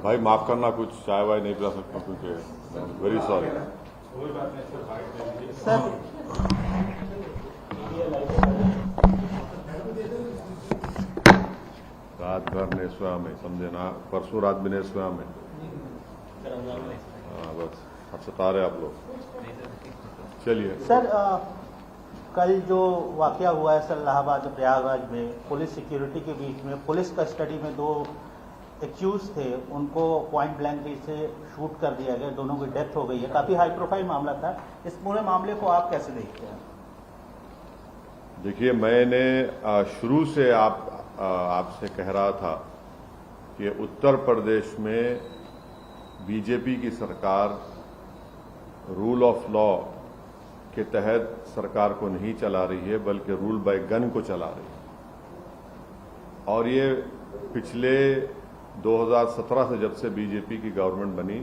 भाई माफ करना, कुछ चाय वाय नहीं पिला सकता क्योंकि वेरी सॉरी सर। रात भर ने सोया में, समझे ना, परसों रात भी नहीं सोया में। हाँ बस अब सता रहे आप लोग। चलिए सर, कल जो वाकया हुआ है सर इलाहाबाद प्रयागराज में, पुलिस सिक्योरिटी के बीच में पुलिस कस्टडी में दो एक्यूज थे, उनको पॉइंट ब्लैंक से शूट कर दिया गया, दोनों की डेथ हो गई है। काफी हाई प्रोफाइल मामला था। इस पूरे मामले को आप कैसे देखते हैं? देखिए, मैंने शुरू से आपसे कह रहा था कि उत्तर प्रदेश में बीजेपी की सरकार रूल ऑफ लॉ के तहत सरकार को नहीं चला रही है, बल्कि रूल बाय गन को चला रही है। और ये पिछले 2017 से, जब से बीजेपी की गवर्नमेंट बनी,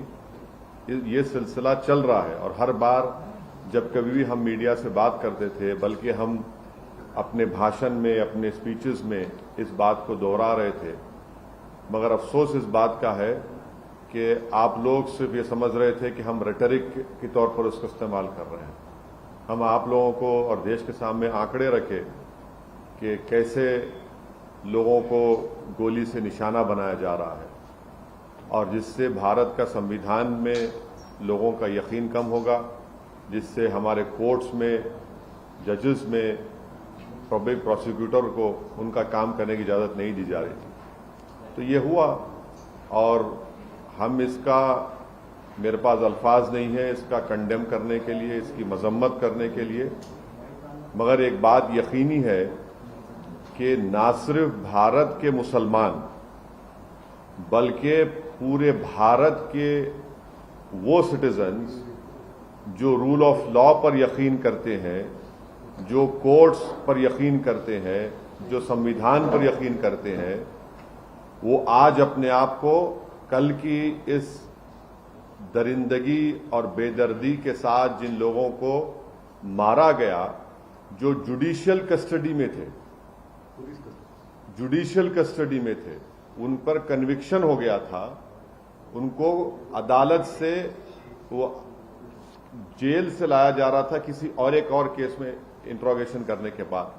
ये सिलसिला चल रहा है। और हर बार जब कभी भी हम मीडिया से बात करते थे, बल्कि हम अपने भाषण में, अपने स्पीचेस में इस बात को दोहरा रहे थे। मगर अफसोस इस बात का है कि आप लोग सिर्फ ये समझ रहे थे कि हम रेटरिक के तौर पर उसका इस्तेमाल कर रहे हैं। हम आप लोगों को और देश के सामने आंकड़े रखे कि कैसे लोगों को गोली से निशाना बनाया जा रहा है, और जिससे भारत का संविधान में लोगों का यकीन कम होगा, जिससे हमारे कोर्ट्स में, जजेस में, पब्लिक प्रोसिक्यूटर को उनका काम करने की इजाज़त नहीं दी जा रही थी। तो ये हुआ, और हम इसका, मेरे पास अल्फाज नहीं है इसका कंडेम करने के लिए, इसकी मजम्मत करने के लिए। मगर एक बात यकीनी है कि ना सिर्फ भारत के मुसलमान, बल्कि पूरे भारत के वो सिटीजन्स जो रूल ऑफ लॉ पर यकीन करते हैं, जो कोर्ट्स पर यकीन करते हैं, जो संविधान पर यकीन करते हैं, वो आज अपने आप को कल की इस दरिंदगी और बेदर्दी के साथ जिन लोगों को मारा गया, जो जुडिशियल कस्टडी में थे, उन पर कन्विक्शन हो गया था, उनको अदालत से, वो जेल से लाया जा रहा था किसी और एक और केस में इंट्रोगेशन करने के बाद,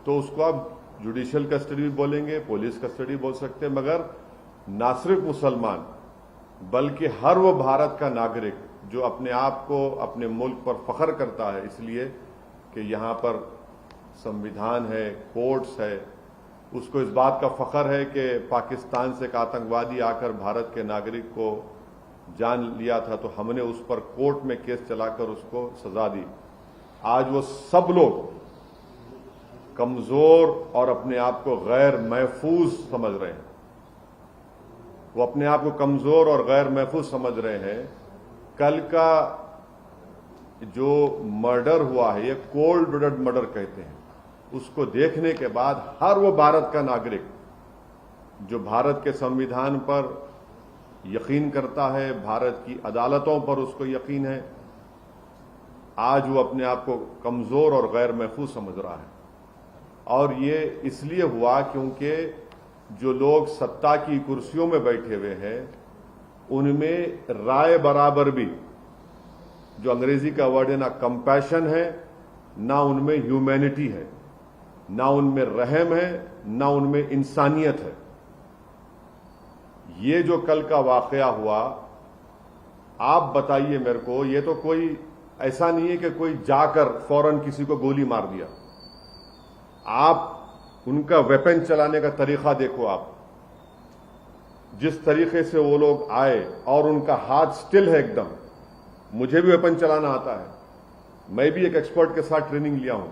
तो उसको आप जुडिशियल कस्टडी भी बोलेंगे, पुलिस कस्टडी बोल सकते हैं। मगर ना सिर्फ मुसलमान, बल्कि हर वो भारत का नागरिक जो अपने आप को, अपने मुल्क पर फख्र करता है इसलिए कि यहां पर संविधान है, कोर्ट्स है, उसको इस बात का फख्र है कि पाकिस्तान से एक आतंकवादी आकर भारत के नागरिक को जान लिया था, तो हमने उस पर कोर्ट में केस चलाकर उसको सजा दी। आज वो सब लोग कमजोर और अपने आप को गैर महफूज समझ रहे हैं। वो अपने आप को कमजोर और गैर महफूज समझ रहे हैं। कल का जो मर्डर हुआ है, ये कोल्ड ब्लडेड मर्डर कहते हैं, उसको देखने के बाद हर वो भारत का नागरिक जो भारत के संविधान पर यकीन करता है, भारत की अदालतों पर उसको यकीन है, आज वो अपने आप को कमजोर और गैर महफूज समझ रहा है। और ये इसलिए हुआ क्योंकि जो लोग सत्ता की कुर्सियों में बैठे हुए हैं, उनमें राय बराबर भी, जो अंग्रेजी का वर्ड है, ना कंपैशन है, ना उनमें ह्यूमैनिटी है, ना उनमें रहम है, ना उनमें इंसानियत है। ये जो कल का वाकया हुआ, आप बताइए मेरे को, ये तो कोई ऐसा नहीं है कि कोई जाकर फौरन किसी को गोली मार दिया। आप उनका वेपन चलाने का तरीका देखो, आप जिस तरीके से वो लोग आए, और उनका हाथ स्टिल है एकदम। मुझे भी वेपन चलाना आता है, मैं भी एक एक्सपर्ट के साथ ट्रेनिंग लिया हूं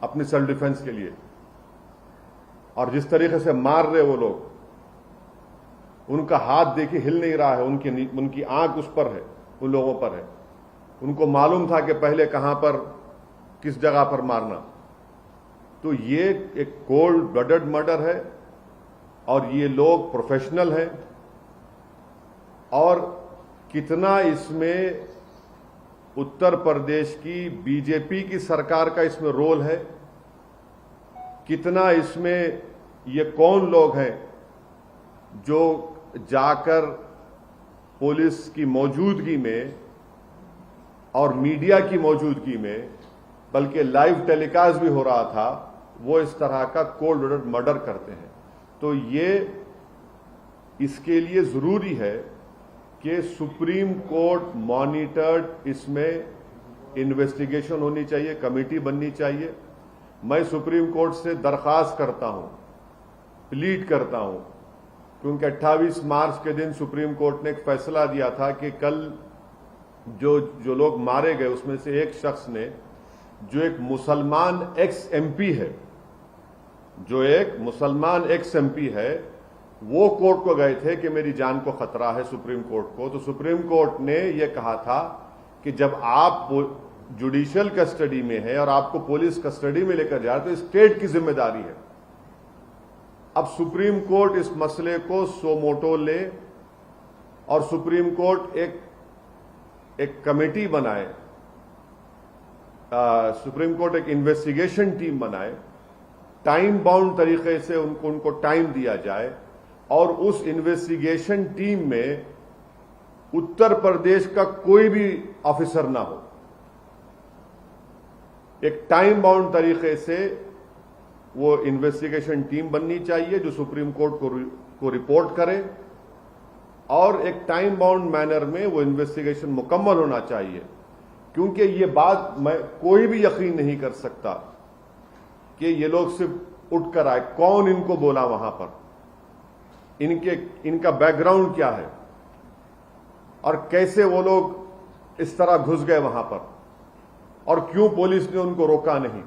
अपनी सेल्फ डिफेंस के लिए। और जिस तरीके से मार रहे वो लोग, उनका हाथ देखिए हिल नहीं रहा है, उनकी आंख उस पर है, उन लोगों पर है। उनको मालूम था कि पहले कहां पर, किस जगह पर मारना। तो ये एक कोल्ड ब्लडेड मर्डर है, और ये लोग प्रोफेशनल हैं। और कितना इसमें उत्तर प्रदेश की बीजेपी की सरकार का इसमें रोल है, कितना इसमें ये कौन लोग हैं जो जाकर पुलिस की मौजूदगी में और मीडिया की मौजूदगी में, बल्कि लाइव टेलीकास्ट भी हो रहा था, वो इस तरह का कोल्ड ब्लडेड मर्डर करते हैं। तो ये इसके लिए जरूरी है कि सुप्रीम कोर्ट मॉनिटर्ड इसमें इन्वेस्टिगेशन होनी चाहिए, कमेटी बननी चाहिए। मैं सुप्रीम कोर्ट से दरख्वास्त करता हूं, प्लीड करता हूं, क्योंकि 28 मार्च के दिन सुप्रीम कोर्ट ने एक फैसला दिया था कि कल जो लोग मारे गए उसमें से एक शख्स ने, जो एक मुसलमान एक्स एमपी है, वो कोर्ट को गए थे कि मेरी जान को खतरा है सुप्रीम कोर्ट को। तो सुप्रीम कोर्ट ने यह कहा था कि जब आप जुडिशियल कस्टडी में है और आपको पुलिस कस्टडी में लेकर जा रहे तो स्टेट की जिम्मेदारी है। अब सुप्रीम कोर्ट इस मसले को सो मोटो ले और सुप्रीम कोर्ट एक कमेटी बनाए, सुप्रीम कोर्ट एक इन्वेस्टिगेशन टीम बनाए, टाइम बाउंड तरीके से उनको टाइम दिया जाए और उस इन्वेस्टिगेशन टीम में उत्तर प्रदेश का कोई भी ऑफिसर ना हो। एक टाइम बाउंड तरीके से वो इन्वेस्टिगेशन टीम बननी चाहिए जो सुप्रीम कोर्ट को रिपोर्ट करे और एक टाइम बाउंड मैनर में वो इन्वेस्टिगेशन मुकम्मल होना चाहिए। क्योंकि ये बात मैं कोई भी यकीन नहीं कर सकता कि ये लोग सिर्फ उठकर आए, कौन इनको बोला वहां पर, इनका बैकग्राउंड क्या है और कैसे वो लोग इस तरह घुस गए वहां पर और क्यों पुलिस ने उनको रोका नहीं।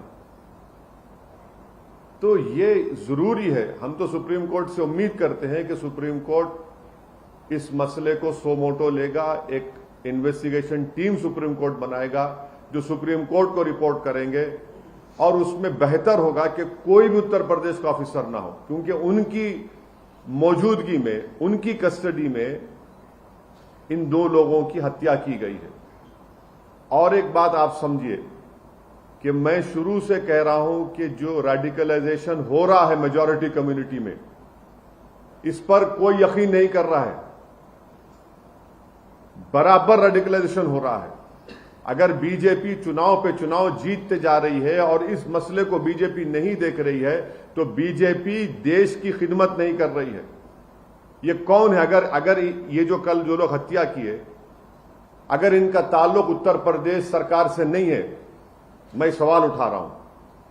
तो ये जरूरी है। हम तो सुप्रीम कोर्ट से उम्मीद करते हैं कि सुप्रीम कोर्ट इस मसले को सो मोटो लेगा, एक इन्वेस्टिगेशन टीम सुप्रीम कोर्ट बनाएगा जो सुप्रीम कोर्ट को रिपोर्ट करेंगे और उसमें बेहतर होगा कि कोई भी उत्तर प्रदेश का ऑफिसर ना हो, क्योंकि उनकी मौजूदगी में, उनकी कस्टडी में इन दो लोगों की हत्या की गई है। और एक बात आप समझिए कि मैं शुरू से कह रहा हूं कि जो रेडिकलाइजेशन हो रहा है मेजॉरिटी कम्युनिटी में, इस पर कोई यकीन नहीं कर रहा है। बराबर रेडिकलाइजेशन हो रहा है। अगर बीजेपी चुनाव पे चुनाव जीतते जा रही है और इस मसले को बीजेपी नहीं देख रही है तो बीजेपी देश की खिदमत नहीं कर रही है। ये कौन है? अगर ये जो कल जो लोग हत्या किए, अगर इनका ताल्लुक उत्तर प्रदेश सरकार से नहीं है, मैं सवाल उठा रहा हूं,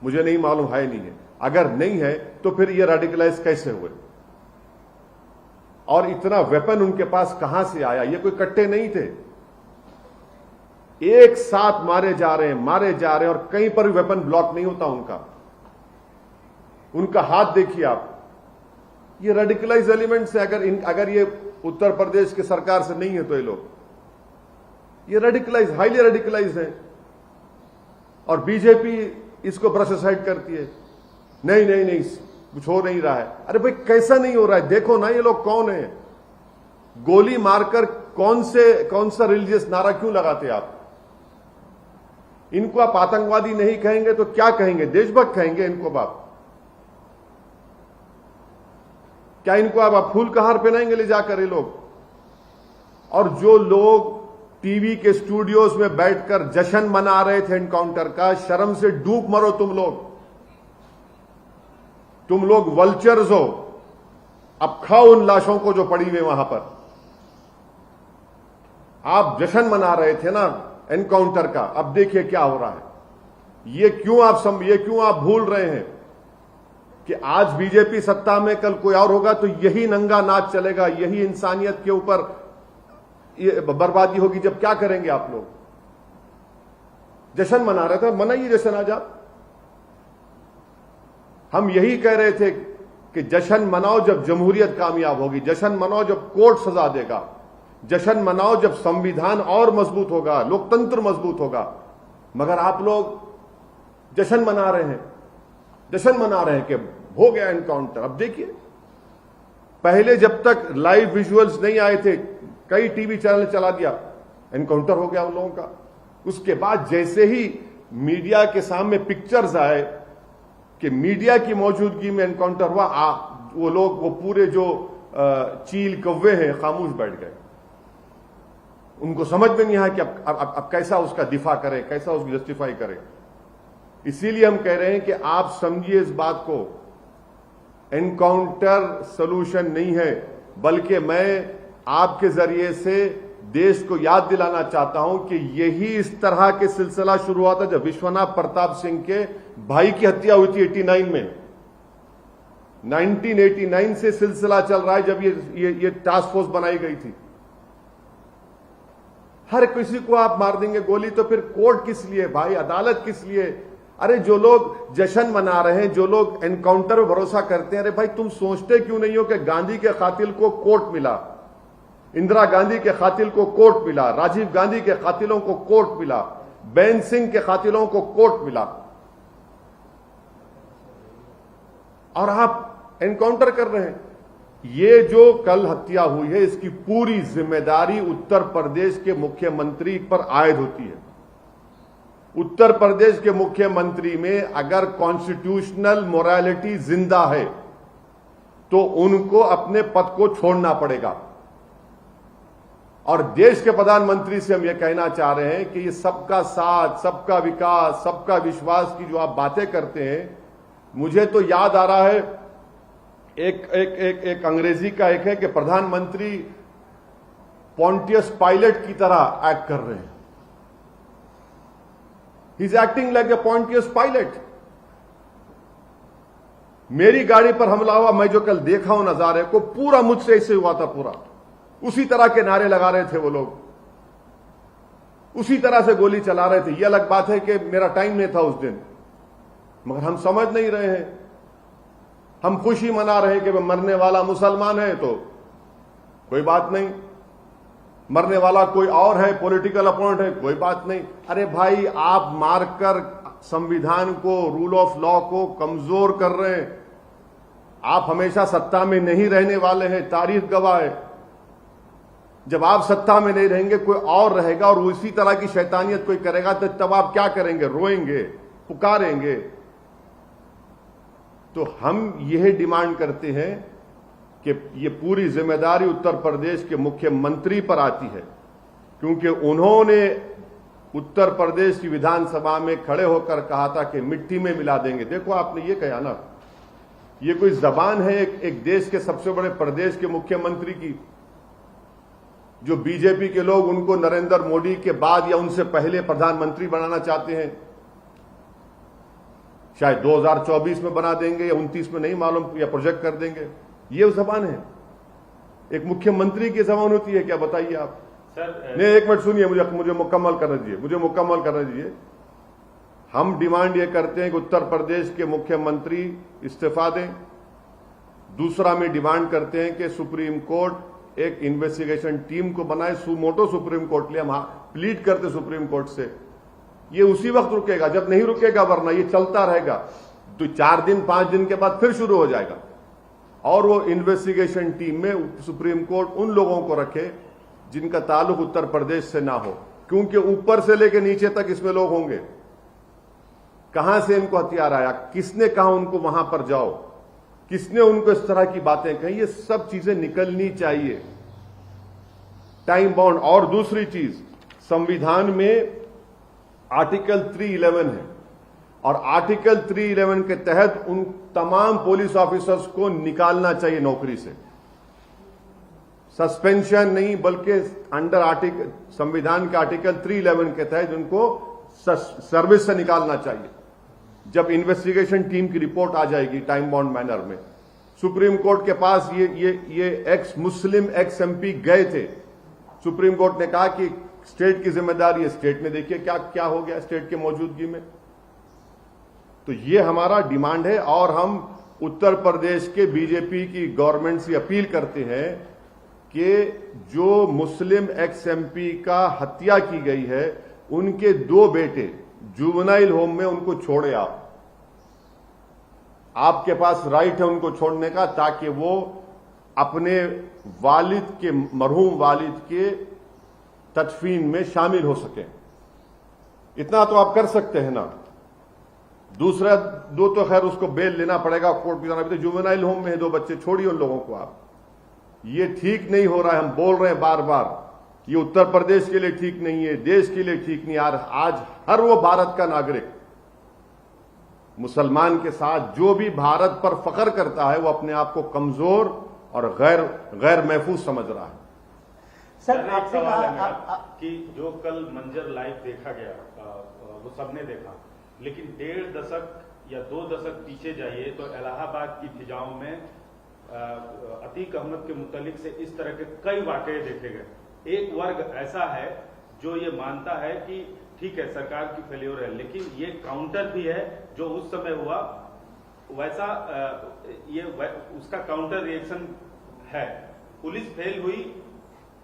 मुझे नहीं मालूम है नहीं है, अगर नहीं है तो फिर ये रेडिकलाइज कैसे हुए और इतना वेपन उनके पास कहां से आया? ये कोई कट्टे नहीं थे, एक साथ मारे जा रहे हैं और कहीं पर भी वेपन ब्लॉक नहीं होता उनका हाथ देखिए आप। ये रेडिकलाइज एलिमेंट्स है। अगर ये उत्तर प्रदेश की सरकार से नहीं है तो ये रेडिकलाइज, हाईली रेडिकलाइज है और बीजेपी इसको ब्रश असाइड करती है। नहीं कुछ हो नहीं रहा है। अरे भाई कैसा नहीं हो रहा है? देखो ना ये लोग कौन है। गोली मारकर कौन सा रिलीजियस नारा क्यों लगाते आप? इनको आप आतंकवादी नहीं कहेंगे तो क्या कहेंगे? देशभक्त कहेंगे इनको आप? क्या इनको आप फूल का हार पहनाएंगे ले जाकर ये लोग? और जो लोग टीवी के स्टूडियोज में बैठकर जश्न मना रहे थे एनकाउंटर का, शर्म से डूब मरो तुम लोग वल्चर्स हो। अब खाओ उन लाशों को जो पड़ी हुई वहां पर। आप जश्न मना रहे थे ना एनकाउंटर का, अब देखिए क्या हो रहा है। ये क्यों आप भूल रहे हैं कि आज बीजेपी सत्ता में, कल कोई और होगा तो यही नंगा नाच चलेगा, यही इंसानियत के ऊपर ये बर्बादी होगी। जब क्या करेंगे आप लोग? जश्न मना रहे थे, मनाइए जश्न आज आप। हम यही कह रहे थे कि जश्न मनाओ जब जमहूरियत कामयाब होगी, जश्न मनाओ जब कोर्ट सजा देगा, जश्न मनाओ जब संविधान और मजबूत होगा, लोकतंत्र मजबूत होगा। मगर आप लोग जश्न मना रहे हैं कि हो गया एनकाउंटर। अब देखिए, पहले जब तक लाइव विजुअल्स नहीं आए थे, कई टीवी चैनल चला दिया, एनकाउंटर हो गया उन लोगों का। उसके बाद जैसे ही मीडिया के सामने पिक्चर्स आए कि मीडिया की मौजूदगी में एनकाउंटर हुआ, वो लोग, वो पूरे जो चील कौवे हैं, खामोश बैठ गए। उनको समझ में नहीं आया कि अब कैसा उसका दिफा करें, कैसा उसको जस्टिफाई करें। इसीलिए हम कह रहे हैं कि आप समझिए इस बात को, एनकाउंटर सॉल्यूशन नहीं है, बल्कि मैं आपके जरिए से देश को याद दिलाना चाहता हूं कि यही इस तरह के सिलसिला शुरू हुआ था जब विश्वनाथ प्रताप सिंह के भाई की हत्या हुई थी 89 में। 1989 से सिलसिला चल रहा है जब ये टास्क फोर्स बनाई गई थी। हर किसी को आप मार देंगे गोली, तो फिर कोर्ट किस लिए भाई, अदालत किस लिए? अरे जो लोग जश्न मना रहे हैं, जो लोग एनकाउंटर पर भरोसा करते हैं, अरे भाई तुम सोचते क्यों नहीं हो कि गांधी के कातिल को कोर्ट मिला, इंदिरा गांधी के कातिल को कोर्ट मिला, राजीव गांधी के कातिलों को कोर्ट मिला, बेन सिंह के कातिलों को कोर्ट मिला, और आप एनकाउंटर कर रहे हैं। ये जो कल हत्या हुई है, इसकी पूरी जिम्मेदारी उत्तर प्रदेश के मुख्यमंत्री पर आयद होती है। उत्तर प्रदेश के मुख्यमंत्री में अगर कॉन्स्टिट्यूशनल मोरालिटी जिंदा है तो उनको अपने पद को छोड़ना पड़ेगा। और देश के प्रधानमंत्री से हम यह कहना चाह रहे हैं कि ये सबका साथ, सबका विकास, सबका विश्वास की जो आप बातें करते हैं, मुझे तो याद आ रहा है एक अंग्रेजी का एक है कि प्रधानमंत्री पॉन्टियस पायलट की तरह एक्ट कर रहे हैं। He is acting like a Pontius Pilate. मेरी गाड़ी पर हमला हुआ, मैं जो कल देखा हूं नजारे को, पूरा मुझसे ऐसे हुआ था, पूरा उसी तरह के नारे लगा रहे थे वो लोग, उसी तरह से गोली चला रहे थे। यह अलग बात है कि मेरा टाइम नहीं था उस दिन, मगर हम समझ नहीं रहे हैं। हम खुशी मना रहे हैं कि मरने वाला मुसलमान है तो कोई बात नहीं, मरने वाला कोई और है, पॉलिटिकल अपोनेंट है, कोई बात नहीं। अरे भाई, आप मारकर संविधान को, रूल ऑफ लॉ को कमजोर कर रहे हैं। आप हमेशा सत्ता में नहीं रहने वाले हैं, तारीख गवाह है। जब आप सत्ता में नहीं रहेंगे, कोई और रहेगा और उसी तरह की शैतानियत कोई करेगा, तो तब आप क्या करेंगे? रोएंगे, पुकारेंगे। तो हम यह डिमांड करते हैं कि ये पूरी जिम्मेदारी उत्तर प्रदेश के मुख्यमंत्री पर आती है, क्योंकि उन्होंने उत्तर प्रदेश की विधानसभा में खड़े होकर कहा था कि मिट्टी में मिला देंगे। देखो, आपने ये कहा ना, ये कोई जबान है एक देश के सबसे बड़े प्रदेश के मुख्यमंत्री की, जो बीजेपी के लोग उनको नरेंद्र मोदी के बाद या उनसे पहले प्रधानमंत्री बनाना चाहते हैं। शायद 2024 में बना देंगे या 29 में, नहीं मालूम, या प्रोजेक्ट कर देंगे। ये जबान है, एक मुख्यमंत्री की जबान होती है क्या? बताइए आप। सर नहीं, एक मिनट सुनिए, मुझे मुकम्मल करने दीजिए। हम डिमांड ये करते हैं कि उत्तर प्रदेश के मुख्यमंत्री इस्तीफा दें। दूसरा में डिमांड करते हैं कि सुप्रीम कोर्ट एक इन्वेस्टिगेशन टीम को बनाए, सुमोटो सुप्रीम कोर्ट ले, हम प्लीड करते सुप्रीम कोर्ट से। ये उसी वक्त रुकेगा जब नहीं रुकेगा, वरना ये चलता रहेगा। तो 4 दिन 5 दिन के बाद फिर शुरू हो जाएगा। और वो इन्वेस्टिगेशन टीम में सुप्रीम कोर्ट उन लोगों को रखे जिनका ताल्लुक उत्तर प्रदेश से ना हो, क्योंकि ऊपर से लेकर नीचे तक इसमें लोग होंगे। कहां से इनको हथियार आया, किसने कहा उनको वहां पर जाओ, किसने उनको इस तरह की बातें कही, ये सब चीजें निकलनी चाहिए, टाइम बाउंड। और दूसरी चीज, संविधान में आर्टिकल 311 है, और आर्टिकल 311 के तहत उन तमाम पुलिस ऑफिसर्स को निकालना चाहिए नौकरी से। सस्पेंशन नहीं, बल्कि अंडर आर्टिकल, संविधान के आर्टिकल 311 के तहत उनको सर्विस से निकालना चाहिए। जब इन्वेस्टिगेशन टीम की रिपोर्ट आ जाएगी टाइम बाउंड मैनर में, सुप्रीम कोर्ट के पास ये एक्स मुस्लिम एक्स एमपी गए थे। सुप्रीम कोर्ट ने कहा कि स्टेट की जिम्मेदारी है, स्टेट में देखिए क्या क्या हो गया स्टेट की मौजूदगी में। तो ये हमारा डिमांड है, और हम उत्तर प्रदेश के बीजेपी की गवर्नमेंट से अपील करते हैं कि जो मुस्लिम एक्स एमपी का हत्या की गई है, उनके 2 बेटे जुवेनाइल होम में, उनको छोड़े आप। आपके पास राइट है उनको छोड़ने का, ताकि वो अपने वालिद के, मरहूम वालिद के तदफीन में शामिल हो सके। इतना तो आप कर सकते हैं ना। दूसरा 2 तो खैर उसको बेल लेना पड़ेगा, कोर्ट भी जाना। तो जुवेनाइल होम में है 2 बच्चे, छोड़िए उन लोगों को आप। ये ठीक नहीं हो रहा है। हम बोल रहे हैं बार बार, ये उत्तर प्रदेश के लिए ठीक नहीं है, देश के लिए ठीक नहीं है। आज हर वो भारत का नागरिक मुसलमान के साथ जो भी भारत पर फख्र करता है वो अपने आप को कमजोर और गैर महफूज समझ रहा है। सर एक सवाल है मेरा कि जो कल मंजर लाइव देखा गया वो सबने देखा, लेकिन 1.5 दशक या 2 दशक पीछे जाइए तो इलाहाबाद की फिजाओं में अतीक अहमद के मुतालिक से इस तरह के कई वाकये देखे गए। एक वर्ग ऐसा है जो ये मानता है कि ठीक है सरकार की फेल्योर है, लेकिन ये काउंटर भी है जो उस समय हुआ वैसा उसका काउंटर रिएक्शन है। पुलिस फेल हुई,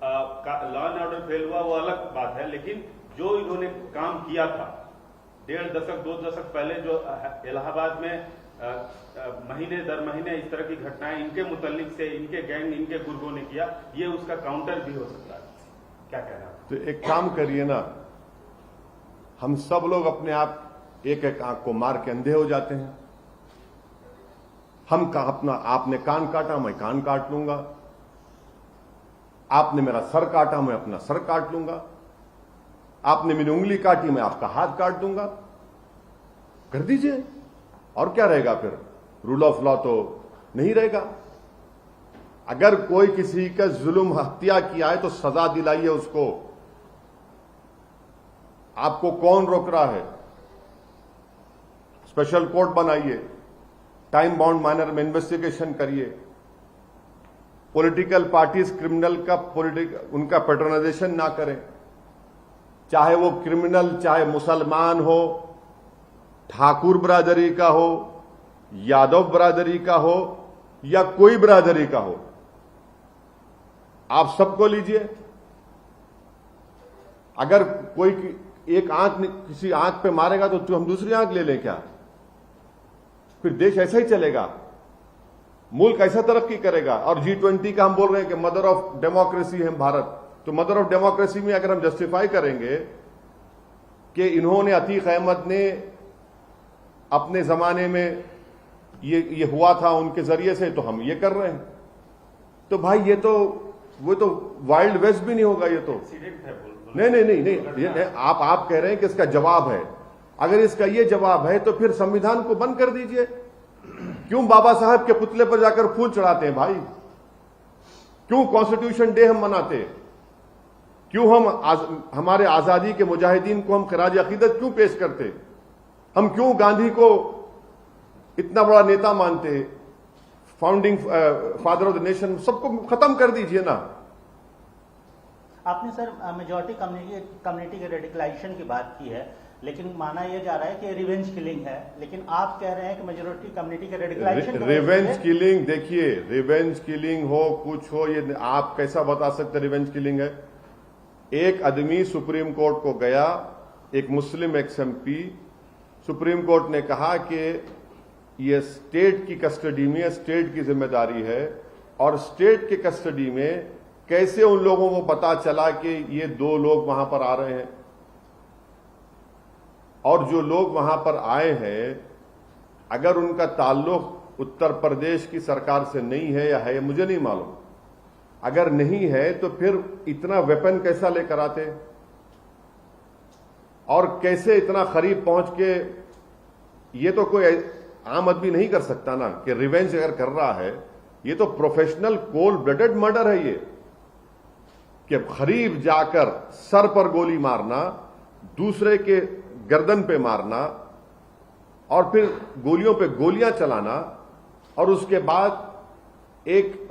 लॉ एंड ऑर्डर फेल हुआ, वो अलग बात है, लेकिन जो इन्होंने काम किया था 1.5 दशक 2 दशक पहले जो इलाहाबाद में महीने दर महीने इस तरह की घटनाएं इनके मुतालिक से इनके गैंग इनके गुर्गों ने किया, ये उसका काउंटर भी हो सकता है। क्या कहना है? तो एक काम करिए ना, हम सब लोग अपने आप एक एक आंख को मार के अंधे हो जाते हैं। हम अपना आपने कान काटा मैं कान काट लूंगा, आपने मेरा सर काटा मैं अपना सर काट लूंगा, आपने मेरी उंगली काटी मैं आपका हाथ काट दूंगा। कर दीजिए, और क्या रहेगा फिर? रूल ऑफ लॉ तो नहीं रहेगा। अगर कोई किसी का जुल्म हत्या किया है तो सजा दिलाइए उसको। आपको कौन रोक रहा है? स्पेशल कोर्ट बनाइए, टाइम बाउंड मैनर में इन्वेस्टिगेशन करिए। पॉलिटिकल पार्टीज क्रिमिनल का उनका पैटर्नाइजेशन ना करें, चाहे वो क्रिमिनल चाहे मुसलमान हो, ठाकुर बरादरी का हो, यादव बरादरी का हो या कोई बरादरी का हो, आप सबको लीजिए। अगर कोई एक आंख किसी आंख पे मारेगा तो हम दूसरी आंख ले लें क्या? फिर देश ऐसा ही चलेगा, मुल्क ऐसा तरक्की करेगा। और G20 का हम बोल रहे हैं कि मदर ऑफ डेमोक्रेसी है भारत, तो मदर ऑफ डेमोक्रेसी में अगर हम जस्टिफाई करेंगे कि इन्होंने अतीक अहमद ने अपने जमाने में ये हुआ था उनके जरिए से, तो हम ये कर रहे हैं, तो भाई वो तो वाइल्ड वेस्ट भी नहीं होगा। ये तो नहीं, आप कह रहे हैं कि इसका जवाब है। अगर इसका ये जवाब है तो फिर संविधान को बंद कर दीजिए। क्यों बाबा साहब के पुतले पर जाकर फूल चढ़ाते हैं भाई? क्यों कॉन्स्टिट्यूशन डे हम मनाते? क्यों हम हमारे आजादी के मुजाहिदीन को हम खराज अकीदत क्यों पेश करते? हम क्यों गांधी को इतना बड़ा नेता मानते, founding father of the nation? सबको खत्म कर दीजिए ना। आपने सर मेजॉरिटी कम्युनिटी के रेडिकलाइजेशन की बात की है, लेकिन माना यह जा रहा है कि रिवेंज किलिंग है, लेकिन आप कह रहे हैं कि मेजॉरिटी कम्युनिटी के रेडिकलाइजेशन रिवेंज किलिंग, देखिए रिवेंज किलिंग हो कुछ हो, ये आप कैसा बता सकते रिवेंज किलिंग है? एक आदमी सुप्रीम कोर्ट को गया, एक मुस्लिम XMP, सुप्रीम कोर्ट ने कहा कि ये स्टेट की कस्टडी में, स्टेट की जिम्मेदारी है, और स्टेट की कस्टडी में कैसे उन लोगों को पता चला कि ये 2 लोग वहां पर आ रहे हैं? और जो लोग वहां पर आए हैं, अगर उनका ताल्लुक उत्तर प्रदेश की सरकार से नहीं है या है, मुझे नहीं मालूम। अगर नहीं है तो फिर इतना वेपन कैसा लेकर आते, और कैसे इतना करीब पहुंच के? ये तो कोई आम आदमी नहीं कर सकता ना कि रिवेंज अगर कर रहा है। ये तो प्रोफेशनल कोल्ड ब्लडेड मर्डर है, ये कि करीब जाकर सर पर गोली मारना, दूसरे के गर्दन पे मारना, और फिर गोलियों पे गोलियां चलाना, और उसके बाद एक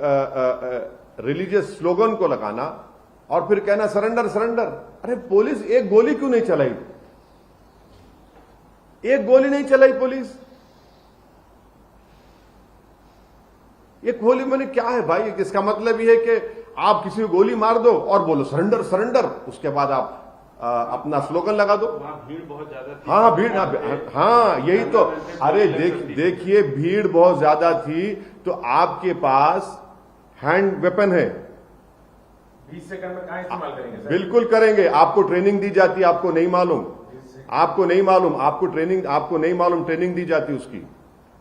रिलीजियस स्लोगन को लगाना, और फिर कहना सरेंडर सरेंडर। अरे पुलिस एक गोली क्यों नहीं चलाई? एक गोली नहीं चलाई पुलिस। ये गोली मैंने क्या है भाई? इसका मतलब ये है कि आप किसी को गोली मार दो और बोलो सरेंडर सरेंडर, उसके बाद आप अपना स्लोगन लगा दो। भीड़ बहुत ज्यादा थी। हाँ भीड़, हाँ यही तो। अरे देखिए भीड़ बहुत ज्यादा थी, तो आपके पास हैंड वेपन है, 20 सेकंड में कहां इस्तेमाल करेंगे सर? बिल्कुल करेंगे। आपको ट्रेनिंग दी जाती है, आपको नहीं मालूम, आपको नहीं मालूम, आपको नहीं मालूम ट्रेनिंग दी जाती उसकी।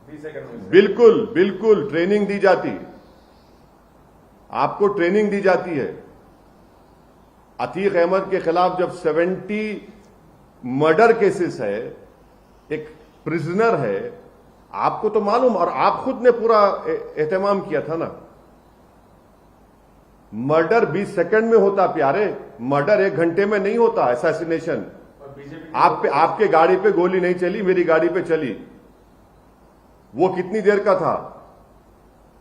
20 सेकंड में बिल्कुल बिल्कुल ट्रेनिंग दी जाती। आपको ट्रेनिंग दी जाती है। अतीक अहमद के खिलाफ जब 70 मर्डर केसेस है, एक प्रिजनर है, आपको तो मालूम, और आप खुद ने पूरा एहतमाम किया था ना। मर्डर 20 सेकंड में होता प्यारे, मर्डर 1 घंटे में नहीं होता। असैसिनेशन आपके गाड़ी पे गोली नहीं चली, मेरी गाड़ी पे चली। वो कितनी देर का था?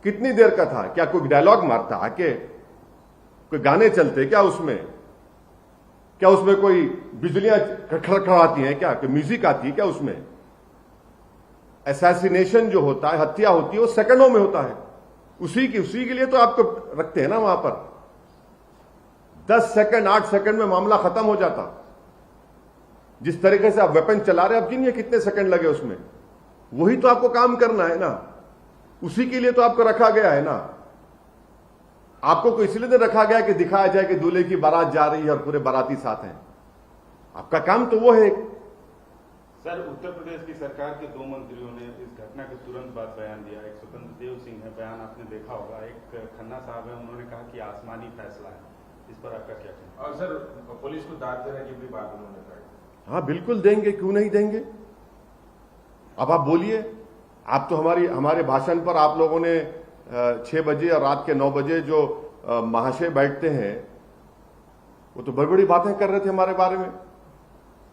कितनी देर का था? क्या कोई डायलॉग मारता आके? कोई गाने चलते क्या उसमें? क्या उसमें कोई बिजलियां खड़खड़ाती हैं क्या? कोई म्यूजिक आती है क्या उसमें? असैसिनेशन जो होता है, हत्या होती है, वो सेकंडों में होता है। उसी के लिए तो आपको रखते हैं ना वहां पर। 10 सेकंड 8 सेकंड में मामला खत्म हो जाता। जिस तरीके से आप वेपन चला रहे हैं, आप गिनिए कितने सेकंड लगे उसमें। वही तो आपको काम करना है ना, उसी के लिए तो आपको रखा गया है ना। आपको को इसलिए तो रखा गया कि दिखाया जाए कि दूल्हे की बारात जा रही है और पूरे बाराती साथ हैं। आपका काम तो वो है। सर, उत्तर प्रदेश की सरकार के 2 मंत्रियों ने इस घटना के तुरंत बाद बयान दिया। एक स्वतंत्र देव सिंह है, बयान आपने देखा होगा। एक खन्ना साहब है, उन्होंने कहा कि आसमानी फैसला है। इस पर आपका क्या कहना? और सर, पुलिस को दाद देने की भी बात उन्होंने कही। हाँ बिल्कुल देंगे, क्यों नहीं देंगे। अब आप बोलिए, आप तो हमारे भाषण पर आप लोगों ने 6 बजे और रात के 9 बजे जो महाशय बैठते हैं, वो तो बड़ी बड़ी बातें कर रहे थे हमारे बारे में।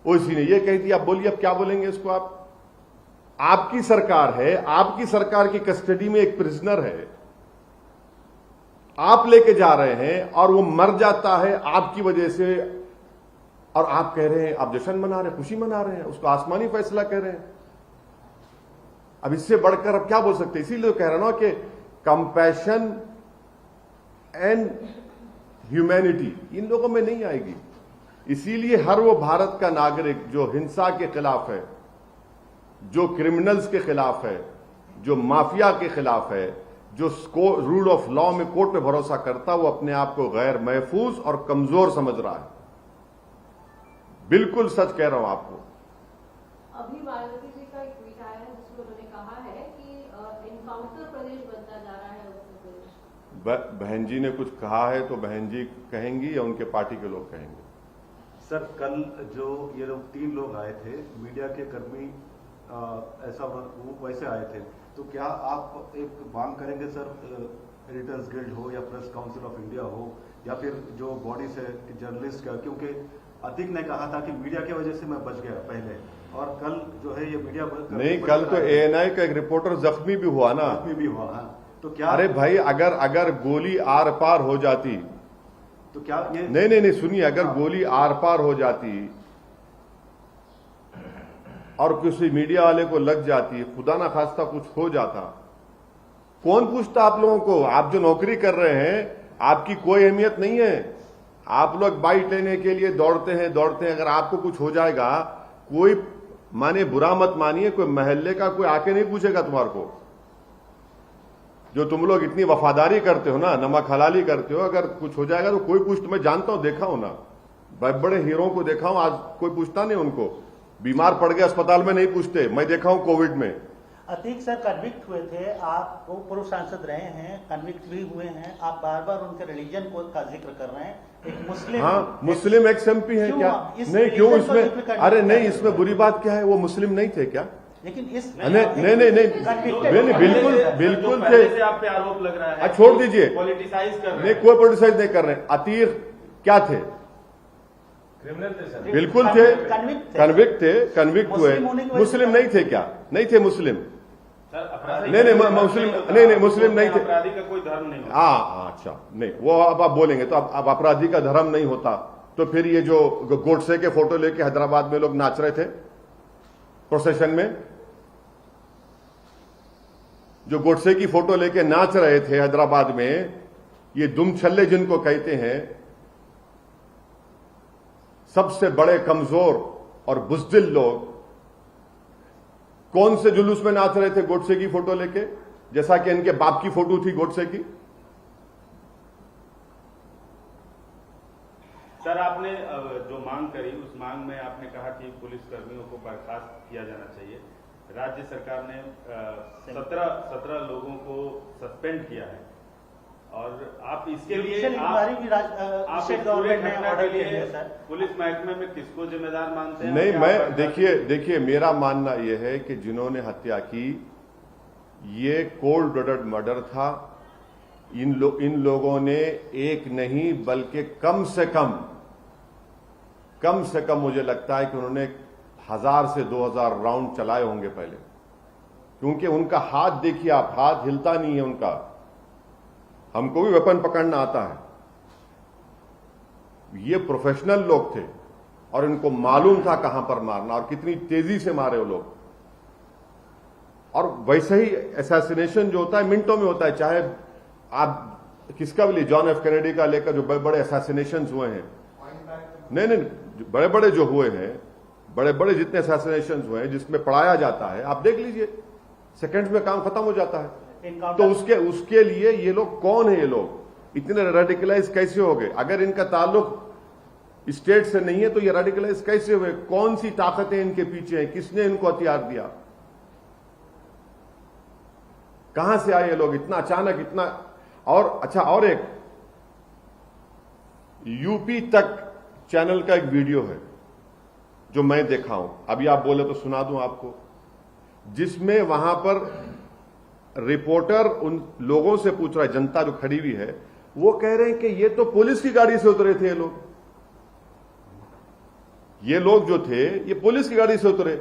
वो इसी ने ये कही थी। आप बोलिए, अब क्या बोलेंगे इसको आप? आपकी सरकार है, आपकी सरकार की कस्टडी में एक प्रिजनर है, आप लेके जा रहे हैं और वो मर जाता है आपकी वजह से, और आप कह रहे हैं, आप जश्न मना रहे हैं, खुशी मना रहे हैं, उसको आसमानी फैसला कह रहे हैं। अब इससे बढ़कर अब क्या बोल सकते हैं? इसीलिए कह रहा ना कि कंपैशन एंड ह्यूमैनिटी इन लोगों में नहीं आएगी। इसीलिए हर वो भारत का नागरिक जो हिंसा के खिलाफ है, जो क्रिमिनल्स के खिलाफ है, जो माफिया के खिलाफ है, जो रूल ऑफ लॉ में कोर्ट में भरोसा करता, वो अपने आप को गैर महफूज और कमजोर समझ रहा है। बिल्कुल सच कह रहा हूं आपको। अभी मायावती जी का एक ट्वीट आया है जिसमें उन्होंने कहा है कि एनकाउंटर प्रदेश बनता जा रहा है उत्तर प्रदेश। बहन जी ने कुछ कहा है तो बहन जी कहेंगी या उनके पार्टी के लोग कहेंगे? सर, कल जो ये लोग 3 लोग आए थे, मीडिया के कर्मी ऐसा वैसे आए थे, तो क्या आप एक मांग करेंगे सर, एडिटर्स गिल्ड हो या प्रेस काउंसिल ऑफ इंडिया हो या फिर जो बॉडीज है जर्नलिस्ट का, क्योंकि अतीक ने कहा था कि मीडिया की वजह से मैं बच गया पहले, और कल जो है ये मीडिया नहीं, कल तो ANI का एक रिपोर्टर जख्मी भी हुआ ना। जख्मी भी हुआ। हाँ, तो क्या? अरे भाई, अगर गोली आर पार हो जाती तो क्या ये नहीं सुनिए, अगर गोली आर पार हो जाती और किसी मीडिया वाले को लग जाती, खुदा ना खास्ता कुछ हो जाता, कौन पूछता आप लोगों को? आप जो नौकरी कर रहे हैं, आपकी कोई अहमियत नहीं है। आप लोग बाइट लेने के लिए दौड़ते हैं। अगर आपको कुछ हो जाएगा, कोई माने बुरा मत मानिए, कोई महल्ले का कोई आके नहीं पूछेगा तुम्हारे को। जो तुम लोग इतनी वफादारी करते हो ना, नमक हलाली करते हो, अगर कुछ हो जाएगा तो कोई पूछ, मैं जानता हूं, देखा हूं ना, बड़े बड़े हीरो को देखा हूं, आज कोई पूछता नहीं उनको। बीमार पड़ गए अस्पताल में नहीं पूछते, मैं देखा हूं कोविड में। अतीक सर कन्विक्ट हुए थे, आप वो पूर्व सांसद रहे हैं, कन्विक्ट भी हुए हैं, आप बार बार उनके रिलीजन का जिक्र कर रहे हैं। एक मुस्लिम, हाँ, मुस्लिम एक्स MP है क्या? नहीं, क्यों इसमें? अरे नहीं, इसमें बुरी बात क्या है? वो मुस्लिम नहीं थे क्या? लेकिन इस नहीं, बिल्कुल थे। से आप पे आरोप लग रहा है, छोड़ दीजिए, पॉलिटिसाइज कर रहे हैं। नहीं, कोई पॉलिटिसाइज नहीं कर रहे हैं। अतीक क्या थे? क्रिमिनल थे सर। बिल्कुल थे, कन्विक्ट हुए। मुस्लिम नहीं थे क्या? नहीं थे मुस्लिम। नहीं, मुस्लिम नहीं थे। अपराधी का कोई धर्म नहीं। हाँ, अच्छा, नहीं, वो अब आप बोलेंगे तो अब अपराधी का धर्म नहीं होता तो फिर ये जो गोडसे के फोटो लेके हैदराबाद में लोग नाच रहे थे प्रोसेशन में, जो गोडसे की फोटो लेके नाच रहे थे हैदराबाद में, ये दुम छल्ले जिनको कहते हैं, सबसे बड़े कमजोर और बुज़दिल लोग, कौन से जुलूस में नाच रहे थे गोडसे की फोटो लेके, जैसा कि इनके बाप की फोटो थी गोडसे की? सर, आपने जो मांग करी, उस मांग में आपने कहा कि पुलिस कर्मियों को बर्खास्त किया जाना चाहिए। राज्य सरकार ने 17 लोगों को सस्पेंड किया है। और आप इसके लिए जुडिशियल इंक्वायरी भी आप स्टेट इस पूरे गवर्नमेंट ने घटना ऑर्डर के किया है लिए सर। पुलिस महकमे में किसको जिम्मेदार मानते हैं? नहीं, क्या मैं आप- देखिए मेरा मानना यह है कि जिन्होंने हत्या की ये कोल्ड ब्लडेड मर्डर था। इन लोगों ने एक नहीं बल्कि कम से कम मुझे लगता है कि उन्होंने 1000 से 2000 राउंड चलाए होंगे पहले, क्योंकि उनका हाथ देखिए आप, हाथ हिलता नहीं है उनका। हमको भी वेपन पकड़ना आता है। ये प्रोफेशनल लोग थे और इनको मालूम था कहां पर मारना और कितनी तेजी से मारे वो लोग। और वैसे ही असैसिनेशन जो होता है मिनटों में होता है, चाहे आप किसका भी लिए, जॉन एफ कैनेडी का लेकर जो बड़े बड़े असैसिनेशन हुए हैं, नहीं बड़े बड़े जो हुए हैं, बड़े बड़े जितने असैसिनेशन हुए हैं जिसमें पढ़ाया जाता है, आप देख लीजिए सेकंड्स में काम खत्म हो जाता है। तो उसके लिए ये लोग कौन है? ये लोग इतने रेडिकलाइज कैसे हो गए? अगर इनका ताल्लुक स्टेट से नहीं है तो ये रेडिकलाइज कैसे हुए? कौन सी ताकतें इनके पीछे हैं? किसने इनको हथियार दिया? कहां से आए ये लोग इतना अचानक, इतना? और अच्छा, और एक यूपी तक चैनल का एक वीडियो है जो मैं देखा हूं, अभी आप बोले तो सुना दूं आपको, जिसमें वहां पर रिपोर्टर उन लोगों से पूछ रहा है, जनता जो खड़ी हुई है, वो कह रहे हैं कि ये तो पुलिस की गाड़ी से उतरे थे ये लोग जो थे ये पुलिस की गाड़ी से उतरे।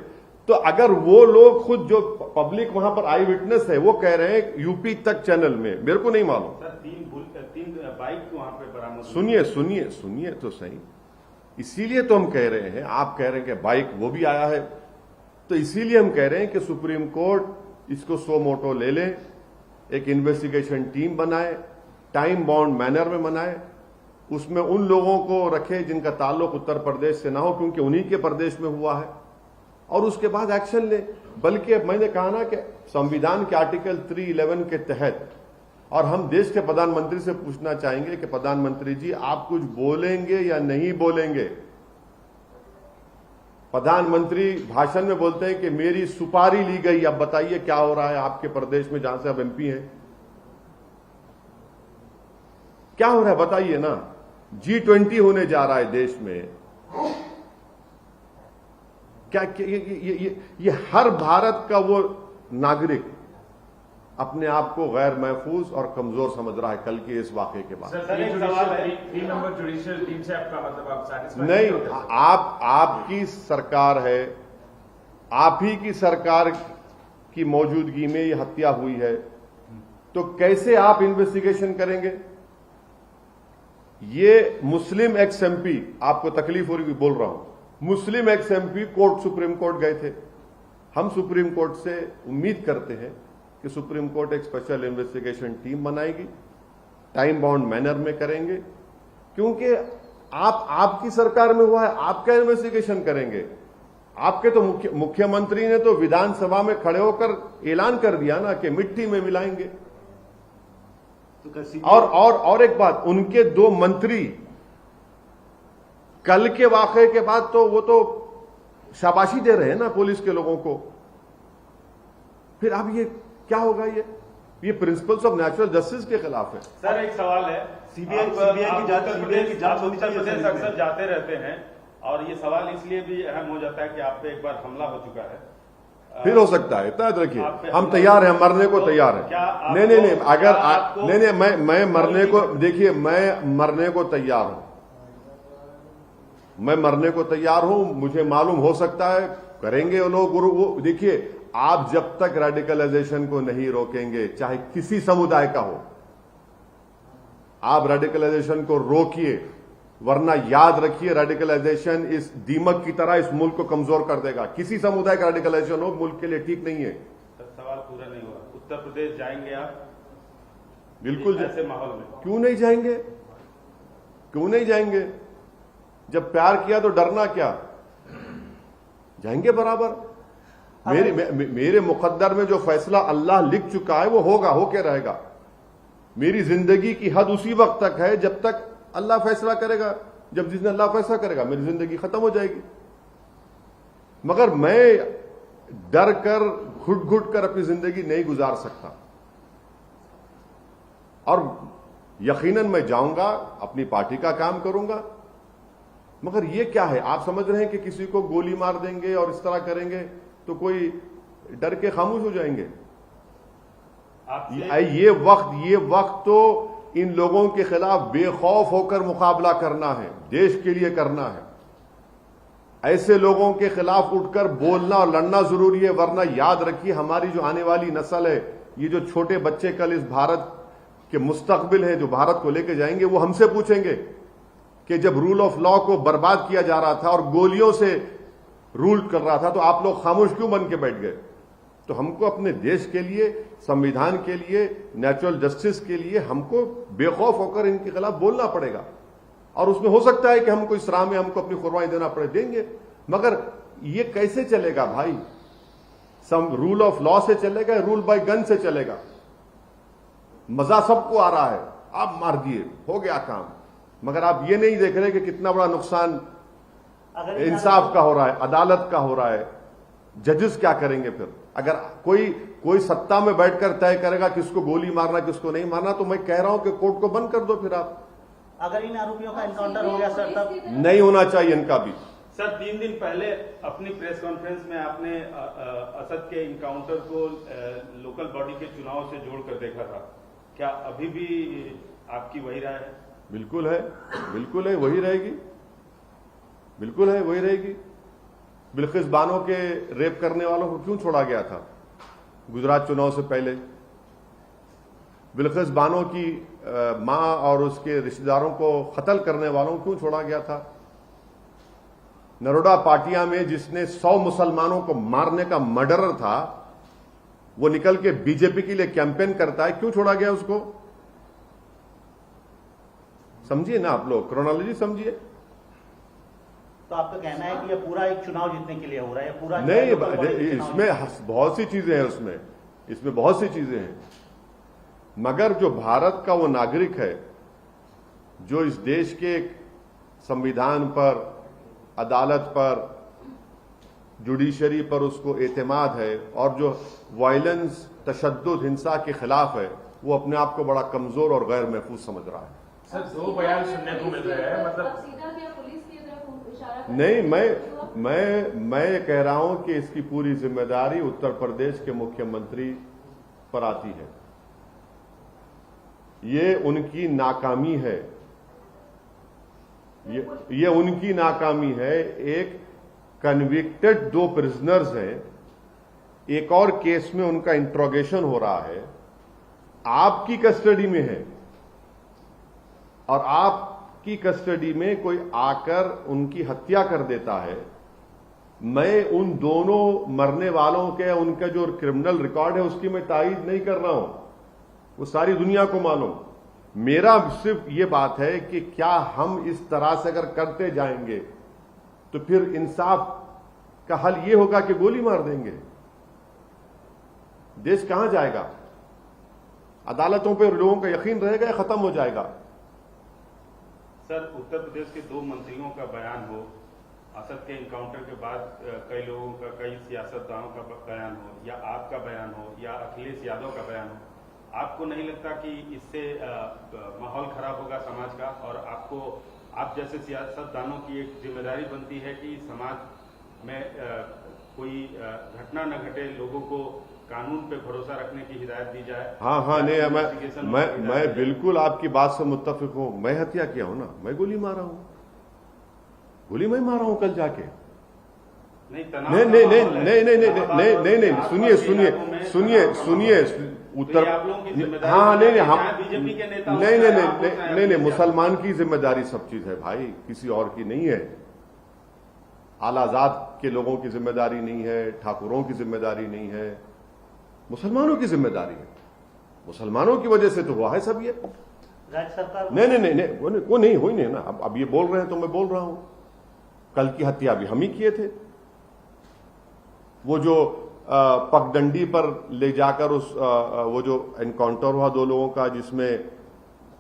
तो अगर वो लोग खुद जो पब्लिक वहां पर आई विटनेस है वो कह रहे हैं यूपी तक चैनल में, मेरे को नहीं मालूम। सर तीन बाइक वहां पे बरामद हुई। सुनिए तो सही, इसीलिए तो हम कह रहे हैं, आप कह रहे हैं कि बाइक वो भी आया है, तो इसीलिए हम कह रहे हैं कि सुप्रीम कोर्ट इसको सो मोटो ले ले, एक इन्वेस्टिगेशन टीम बनाए, टाइम बाउंड मैनर में बनाए, उसमें उन लोगों को रखे जिनका ताल्लुक उत्तर प्रदेश से ना हो, क्योंकि उन्हीं के प्रदेश में हुआ है, और उसके बाद एक्शन ले। बल्कि मैंने कहा ना कि संविधान के आर्टिकल 311 के तहत, और हम देश के प्रधानमंत्री से पूछना चाहेंगे कि प्रधानमंत्री जी आप कुछ बोलेंगे या नहीं बोलेंगे? प्रधानमंत्री भाषण में बोलते हैं कि मेरी सुपारी ली गई, अब बताइए क्या हो रहा है आपके प्रदेश में जहां से आप एमपी हैं? क्या हो रहा है बताइए ना। G20 होने जा रहा है देश में, क्या ये हर भारत का वो नागरिक अपने आप को गैर महफूज और कमजोर समझ रहा है कल के इस वाकये के बाद। सर एक सवाल है, 3 मेंबर जुडिशियल टीम से आपका मतलब आप satisfied नहीं, आपकी सरकार है, आप ही की सरकार की मौजूदगी में ये हत्या हुई है, तो कैसे आप इन्वेस्टिगेशन करेंगे? ये मुस्लिम एक्स एमपी, आपको तकलीफ हो रही बोल रहा हूं, Muslim ex MP court, supreme court गए थे। हम सुप्रीम कोर्ट से उम्मीद करते हैं कि सुप्रीम कोर्ट एक स्पेशल इन्वेस्टिगेशन टीम बनाएगी, टाइम बाउंड मैनर में करेंगे, क्योंकि आपकी सरकार में हुआ है, आप क्या इन्वेस्टिगेशन करेंगे? आपके तो मुख्यमंत्री ने तो विधानसभा में खड़े होकर ऐलान कर दिया ना कि मिट्टी में मिलाएंगे। तो और एक बात, उनके 2 मंत्री कल के वाकये के बाद तो वो तो शाबाशी दे रहे हैं ना पुलिस के लोगों को। फिर अब ये क्या होगा? ये प्रिंसिपल्स ऑफ नेचुरल जस्टिस के खिलाफ है। सर एक सवाल है, सीबीआई की जांच होनी चाहिए। अक्सर जाते रहते हैं और ये सवाल इसलिए भी अहम हो जाता है कि आप पे एक बार हमला हो चुका है, फिर हो सकता है, इतना रखिए, हम तैयार हैं, मरने को तैयार हैं। नहीं, अगर नहीं, मैं मरने को, देखिए मैं मरने को तैयार हूं, मैं मरने को तैयार हूं। मुझे मालूम हो सकता है करेंगे वो लोग, वो देखिए, आप जब तक रेडिकलाइजेशन को नहीं रोकेंगे, चाहे किसी समुदाय का हो, आप रेडिकलाइजेशन को रोकिए, वरना याद रखिए रेडिकलाइजेशन इस दीमक की तरह इस मुल्क को कमजोर कर देगा। किसी समुदाय का रेडिकलाइजेशन हो मुल्क के लिए ठीक नहीं है। सवाल पूरा नहीं हुआ। उत्तर प्रदेश जाएंगे आप? बिल्कुल, ऐसे माहौल में क्यों नहीं जाएंगे? क्यों नहीं जाएंगे? जब प्यार किया तो डरना क्या? जाएंगे बराबर। मेरे मुकद्दर में जो फैसला अल्लाह लिख चुका है वो होगा, होके रहेगा। मेरी जिंदगी की हद उसी वक्त तक है जब तक अल्लाह फैसला करेगा। जब जिस दिन अल्लाह फैसला करेगा मेरी जिंदगी खत्म हो जाएगी। मगर मैं डर कर, घुट घुट कर अपनी जिंदगी नहीं गुजार सकता। और यकीनन मैं जाऊंगा, अपनी पार्टी का काम करूंगा। मगर ये क्या है, आप समझ रहे हैं कि किसी को गोली मार देंगे और इस तरह करेंगे तो कोई डर के खामोश हो जाएंगे? ये वक्त तो इन लोगों के खिलाफ बेखौफ होकर मुकाबला करना है, देश के लिए करना है। ऐसे लोगों के खिलाफ उठकर बोलना और लड़ना जरूरी है, वरना याद रखिए हमारी जो आने वाली नस्ल है, ये जो छोटे बच्चे कल इस भारत के मुस्तकबिल है, जो भारत को लेके जाएंगे, वो हमसे पूछेंगे कि जब रूल ऑफ लॉ को बर्बाद किया जा रहा था और गोलियों से रूल कर रहा था तो आप लोग खामोश क्यों बन के बैठ गए? तो हमको अपने देश के लिए, संविधान के लिए, नेचुरल जस्टिस के लिए हमको बेखौफ होकर इनके खिलाफ बोलना पड़ेगा। और उसमें हो सकता है कि हमको इस राह में हमको अपनी कुर्बानी देना पड़े, देंगे। मगर ये कैसे चलेगा भाई? सम रूल ऑफ लॉ से चलेगा, रूल बाय गन से चलेगा? मजा सबको आ रहा है, आप मार दिए, हो गया काम, मगर आप ये नहीं देख रहे कि कितना बड़ा नुकसान इंसाफ का हो रहा है, अदालत का हो रहा है। जजेस क्या करेंगे फिर? अगर कोई सत्ता में बैठकर तय करेगा किसको गोली मारना किसको नहीं मारना, तो मैं कह रहा हूं कि कोर्ट को बंद कर दो। फिर आप अगर इन आरोपियों का एनकाउंटर हो गया सर, तब नहीं होना चाहिए इनका भी। सर 3 दिन पहले अपनी प्रेस कॉन्फ्रेंस में आपने असद के इनकाउंटर को लोकल बॉडी के चुनाव से जोड़कर देखा था, क्या अभी भी आपकी वही राय है? बिल्कुल है, बिल्कुल है, वही रहेगी, बिल्कुल है, वही रहेगी। बिल्किस बानो के रेप करने वालों को क्यों छोड़ा गया था गुजरात चुनाव से पहले? बिल्किस बानो की मां और उसके रिश्तेदारों को कत्ल करने वालों को क्यों छोड़ा गया था? नरोडा पाटिया में जिसने 100 मुसलमानों को मारने का मर्डरर था, वो निकल के बीजेपी के लिए कैंपेन करता है, क्यों छोड़ा गया उसको? समझिए ना आप लोग, क्रोनोलॉजी समझिए। तो आपका कहना है कि ये पूरा एक चुनाव जीतने के लिए हो रहा है? पूरा नहीं, इसमें बहुत सी चीजें हैं, इसमें बहुत सी चीजें हैं। मगर जो भारत का वो नागरिक है, जो इस देश के संविधान पर, अदालत पर, जुडिशरी पर उसको एतमाद है, और जो वायलेंस, तशद्दुद, हिंसा के खिलाफ है, वो अपने आप को बड़ा कमजोर और गैर महफूज समझ रहा है। सर 2 बयान सुनने को मिल रहे हैं, मतलब सीधा क्या पुलिस की तरफ इशारा कर नहीं, मैं ये कह रहा हूं कि इसकी पूरी जिम्मेदारी उत्तर प्रदेश के मुख्यमंत्री पर आती है। ये उनकी नाकामी है, ये उनकी नाकामी है। एक कन्विक्टेड 2 प्रिजनर्स हैं, एक और केस में उनका इंट्रोगेशन हो रहा है, आपकी कस्टडी में है, और आपकी कस्टडी में कोई आकर उनकी हत्या कर देता है। मैं उन दोनों मरने वालों के, उनका जो क्रिमिनल रिकॉर्ड है उसकी मैं तायीद नहीं कर रहा हूं, वो सारी दुनिया को मालूम। मेरा सिर्फ ये बात है कि क्या हम इस तरह से अगर करते जाएंगे तो फिर इंसाफ का हल ये होगा कि गोली मार देंगे? देश कहां जाएगा? अदालतों पर लोगों का यकीन रहेगा या खत्म हो जाएगा? सर उत्तर प्रदेश के 2 मंत्रियों का बयान हो, असद के इनकाउंटर के बाद कई लोगों का, कई सियासतदानों का बयान हो, या आपका बयान हो, या अखिलेश यादव का बयान हो, आपको नहीं लगता कि इससे माहौल खराब होगा समाज का? और आप जैसे सियासतदानों की एक जिम्मेदारी बनती है कि समाज में कोई घटना न घटे, लोगों को कानून पे भरोसा रखने की हिदायत दी जाए। हाँ, नहीं, मैं बिल्कुल आपकी बात से मुत्तफिक हूं। मैं हत्या किया हूं ना, मैं गोली मारा हूं, गोली मैं मारा हूं कल जाके। नहीं, सुनिए उत्तर, हाँ, नहीं, मुसलमान की जिम्मेदारी सब चीज है भाई, किसी और की नहीं है। आलाजाद के लोगों की जिम्मेदारी नहीं है, ठाकुरों की जिम्मेदारी नहीं है, मुसलमानों की जिम्मेदारी है। मुसलमानों की वजह से तो हुआ है सब ये। राज्य सरकार नहीं, वो नहीं हुई नहीं ना। अब ये बोल रहे हैं तो मैं बोल रहा हूं, कल की हत्या भी हम ही किए थे। वो जो पगडंडी पर ले जाकर वो जो एनकाउंटर हुआ 2 लोगों का, जिसमें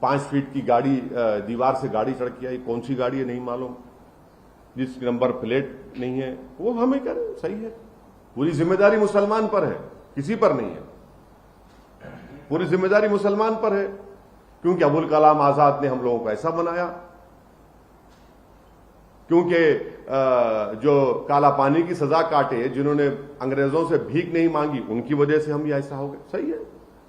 5 फीट की गाड़ी, दीवार से गाड़ी चढ़ के आई, कौन सी गाड़ी है नहीं मालूम, जिसकी नंबर प्लेट नहीं है, वो हमें करें, सही है। पूरी जिम्मेदारी मुसलमान पर है, किसी पर नहीं है। पूरी जिम्मेदारी मुसलमान पर है। क्योंकि अबुल कलाम आजाद ने हम लोगों को ऐसा बनाया, क्योंकि जो काला पानी की सजा काटे, जिन्होंने अंग्रेजों से भीख नहीं मांगी, उनकी वजह से हम ये ऐसा हो गए। सही है।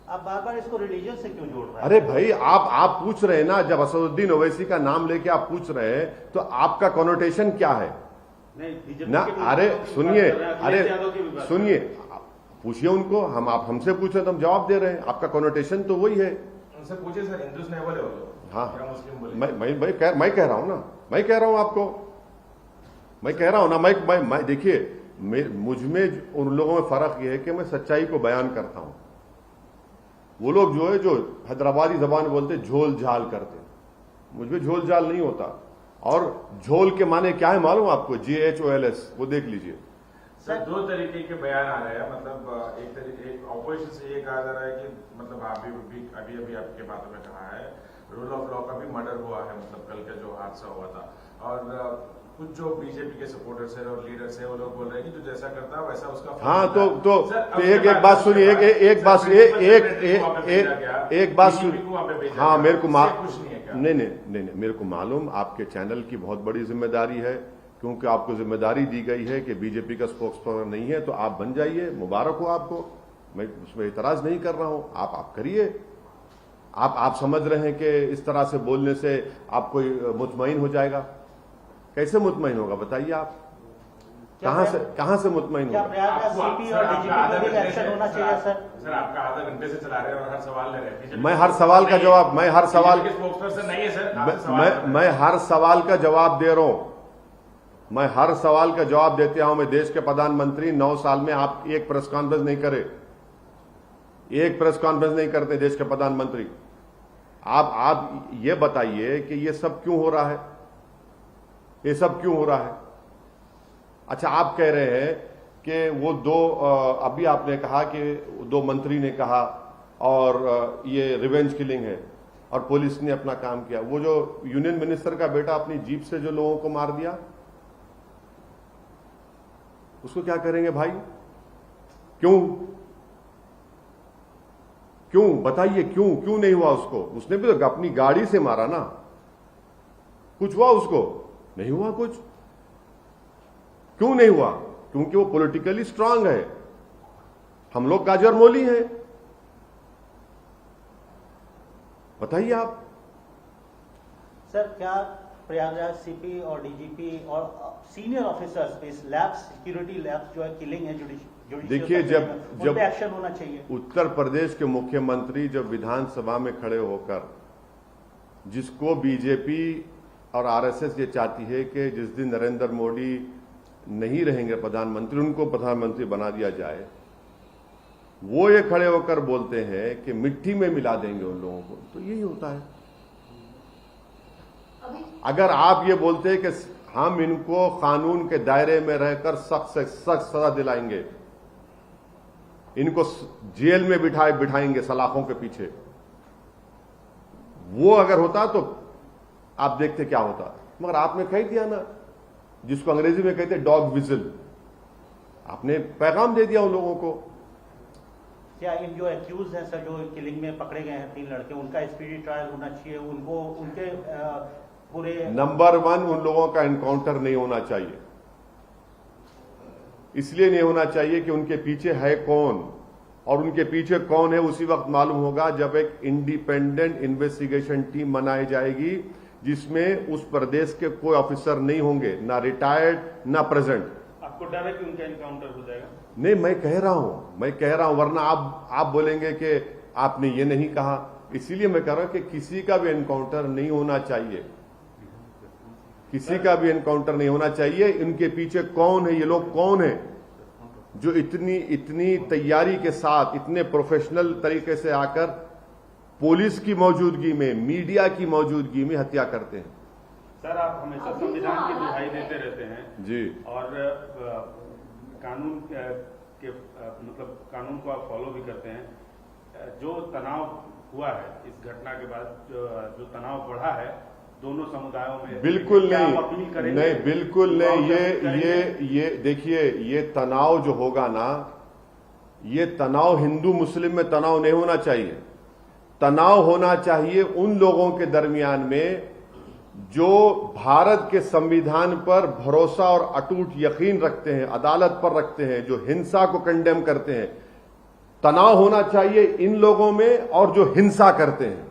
आप बार बार इसको रिलीजन से क्यों जोड़ रहे हैं? अरे भाई, आप पूछ रहे हैं ना, जब असदुद्दीन ओवैसी का नाम लेके आप पूछ रहे हैं तो आपका कॉनोटेशन क्या है? नहीं, बीजेपी ना, के भी अरे बात सुनिए, कर रहे हैं, अरे अखिलेश यादव की भी बात कर रहे सुनिए, हैं। पूछिए उनको। आप हमसे पूछ रहे तो हम जवाब दे रहे हैं। आपका कॉनोटेशन तो वही है। उनसे पूछे सर, हिंदुज नहीं बोले वो लोग, हाँ, क्या मुस्लिम बोले? मैं कह रहा हूं ना, मैं कह रहा हूं आपको, मैं कह रहा हूं ना, मैं देखिए, मुझ में उन लोगों में फर्क यह है कि मैं सच्चाई को बयान करता हूं। वो लोग जो है, जो हैदराबादी जबान बोलते झोल झाल करते, मुझ में झोल झाल नहीं होता। और झोल के माने क्या है मालूम आपको? JHOLS, वो देख लीजिए। सर, दो तरीके के बयान आ रहे हैं। मतलब एक ऑपोजिशन से ये कहा जा रहा है कि मतलब अभी आपके बातों में कहा है रूल ऑफ लॉ का भी मर्डर हुआ है, मतलब कल का जो हादसा हुआ था। और कुछ जो बीजेपी के सपोर्टर्स है और लीडर्स है वो लोग बोल रहे हैं कि जो जैसा करता है वैसा उसका फल हाँ, मिलता है। तो सर, एक बात सुनिए, एक बात सुनिए। हाँ, मेरे को नहीं, मेरे को मालूम आपके चैनल की बहुत बड़ी जिम्मेदारी है, क्योंकि आपको जिम्मेदारी दी गई है कि बीजेपी का स्पोक्स पर्सन नहीं है, तो आप बन जाइए, मुबारक हो आपको। मैं उसमें इतराज नहीं कर रहा हूं, आप करिए। आप समझ रहे हैं कि इस तरह से बोलने से आपको मुतमईन हो जाएगा? कैसे मुतमईन होगा बताइए आप? कहां से मुतमईन क्या होगा? प्रयागराज सीपी और डीजीपी को भी एक्शन होना चाहिए सर? सर, आपका आधा घंटे से चला रहे हैं और हर सवाल ले रहे हैं। मैं हर सवाल का जवाब, नहीं है सर, मैं हर सवाल का जवाब दे रहा हूं। मैं हर सवाल का जवाब देते हूं। मैं देश के प्रधानमंत्री 9 साल में आप एक प्रेस कॉन्फ्रेंस नहीं करे, एक प्रेस कॉन्फ्रेंस नहीं करते देश के प्रधानमंत्री। आप ये बताइए कि ये सब क्यों हो रहा है? ये सब क्यों हो रहा है? अच्छा, आप कह रहे हैं कि वो अभी आपने कहा कि 2 मंत्री ने कहा और ये रिवेंज किलिंग है और पुलिस ने अपना काम किया। वो जो यूनियन मिनिस्टर का बेटा अपनी जीप से जो लोगों को मार दिया, उसको क्या करेंगे भाई? क्यों बताइए, क्यों नहीं हुआ उसको? उसने भी तो अपनी गाड़ी से मारा ना। कुछ हुआ उसको? नहीं हुआ कुछ। क्यों नहीं हुआ? क्योंकि वो पॉलिटिकली स्ट्रांग है। हम लोग गाजर मोली हैं। बताइए आप। सर, क्या प्रयागराज सीपी और डीजीपी और सीनियर ऑफिसर्स इस लैब्स, सिक्योरिटी लैब्स जो है किलिंग है देखिए, जब एक्शन होना चाहिए? उत्तर प्रदेश के मुख्यमंत्री जब विधानसभा में खड़े होकर, जिसको बीजेपी और आरएसएस ये चाहती है कि जिस दिन नरेंद्र मोदी नहीं रहेंगे प्रधानमंत्री, उनको प्रधानमंत्री बना दिया जाए, वो ये खड़े होकर बोलते हैं कि मिट्टी में मिला देंगे उन लोगों को। तो यही होता है। अगर आप ये बोलते हैं कि हम इनको कानून के दायरे में रहकर सख्त से सख्त सजा दिलाएंगे, इनको जेल में बिठाएंगे सलाखों के पीछे, वो अगर होता तो आप देखते क्या होता। मगर आपने कह दिया ना, जिसको अंग्रेजी में कहते डॉग विजिल, आपने पैगाम दे दिया उन लोगों को। क्या इन जो एक्यूज हैं सर, जो किलिंग में पकड़े गए हैं 3 लड़के, उनका स्पीडी ट्रायल होना चाहिए? उनको उनके पूरे नंबर 1 उन लोगों का एनकाउंटर नहीं होना चाहिए। इसलिए नहीं होना चाहिए कि उनके पीछे है कौन, और उनके पीछे कौन है उसी वक्त मालूम होगा जब एक इंडिपेंडेंट इन्वेस्टिगेशन टीम बनाई जाएगी, जिसमें उस प्रदेश के कोई ऑफिसर नहीं होंगे, ना रिटायर्ड ना प्रेजेंट। आपको डर है कि उनका एनकाउंटर हो जाएगा? नहीं, मैं कह रहा हूं, वरना आप बोलेंगे कि आपने ये नहीं कहा। इसीलिए मैं कह रहा हूं कि किसी का भी एनकाउंटर नहीं होना चाहिए, किसी का भी एनकाउंटर नहीं होना चाहिए। इनके पीछे कौन है, ये लोग कौन है जो इतनी तैयारी के साथ, इतने प्रोफेशनल तरीके से आकर पुलिस की मौजूदगी में, मीडिया की मौजूदगी में हत्या करते हैं। सर, आप हमेशा संविधान की दुहाई देते रहते हैं जी, और कानून के मतलब कानून को आप फॉलो भी करते हैं। जो तनाव हुआ है इस घटना के बाद, जो तनाव बढ़ा है दोनों समुदायों में, बिल्कुल नहीं, अपील करेंगे? नहीं, बिल्कुल नहीं। ये देखिए, ये तनाव जो होगा ना, ये तनाव हिंदू मुस्लिम में तनाव नहीं होना चाहिए। तनाव होना चाहिए उन लोगों के दरमियान में जो भारत के संविधान पर भरोसा और अटूट यकीन रखते हैं, अदालत पर रखते हैं, जो हिंसा को कंडेम करते हैं। तनाव होना चाहिए इन लोगों में और जो हिंसा करते हैं।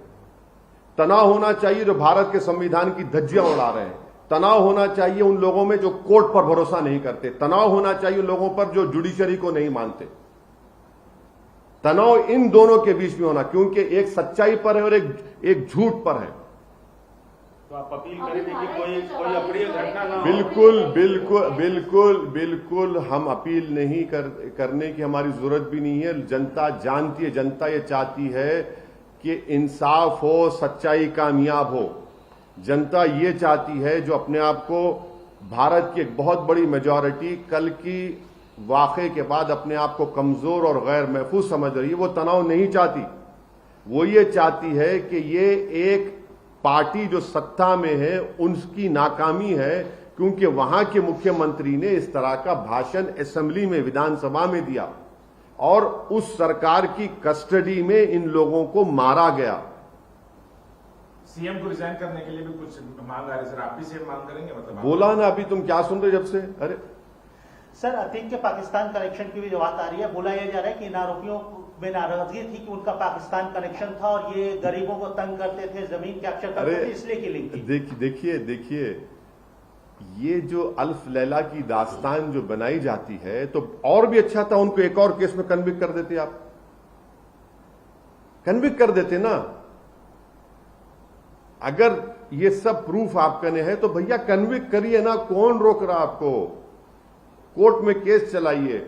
तनाव होना चाहिए जो भारत के संविधान की धज्जियां उड़ा रहे हैं। तनाव होना चाहिए उन लोगों में जो कोर्ट पर भरोसा नहीं करते। तनाव होना चाहिए उन लोगों पर जो जुडिशरी को नहीं मानते। तनाव इन दोनों के बीच में होना, क्योंकि एक सच्चाई पर है और एक झूठ पर है। तो आप अपील करेंगे कि कोई अप्रिय घटना ना हो। बिल्कुल बिल्कुल बिल्कुल बिल्कुल हम अपील नहीं करने की हमारी जरूरत भी नहीं है। जनता जानती है, जनता ये चाहती है कि इंसाफ हो, सच्चाई कामयाब हो। जनता ये चाहती है, जो अपने आप को भारत की एक बहुत बड़ी मेजॉरिटी कल की वाक़े के बाद अपने आप को कमजोर और गैर महफूज समझ रही है, वो तनाव नहीं चाहती। वो ये चाहती है कि ये एक पार्टी जो सत्ता में है उनकी नाकामी है, क्योंकि वहां के मुख्यमंत्री ने इस तरह का भाषण असेंबली में, विधानसभा में दिया और उस सरकार की कस्टडी में इन लोगों को मारा गया। सीएम को रिजाइन करने के लिए भी कुछ मांग आ रही है सर, आप भी सीएम मांग करेंगे? मतलब बोला ना, अभी तुम क्या सुन रहे जब से? अरे सर, अतीक के पाकिस्तान कनेक्शन की भी जो बात आ रही है, बोला यह जा रहा है कि इन आरोपियों में नाराजगी थी कि उनका पाकिस्तान कनेक्शन था और ये गरीबों को तंग करते थे, जमीन कैप्चर करते थे, इसलिए की लिंक थी। देखिए ये जो अल्फ लैला की दास्तान जो बनाई जाती है, तो और भी अच्छा था उनको एक और केस में कन्विक्ट कर देते। आप कन्विक्ट कर देते ना। अगर ये सब प्रूफ आपका ने है तो भैया कन्विक्ट करिए ना, कौन रोक रहा आपको? कोर्ट में केस चलाइए।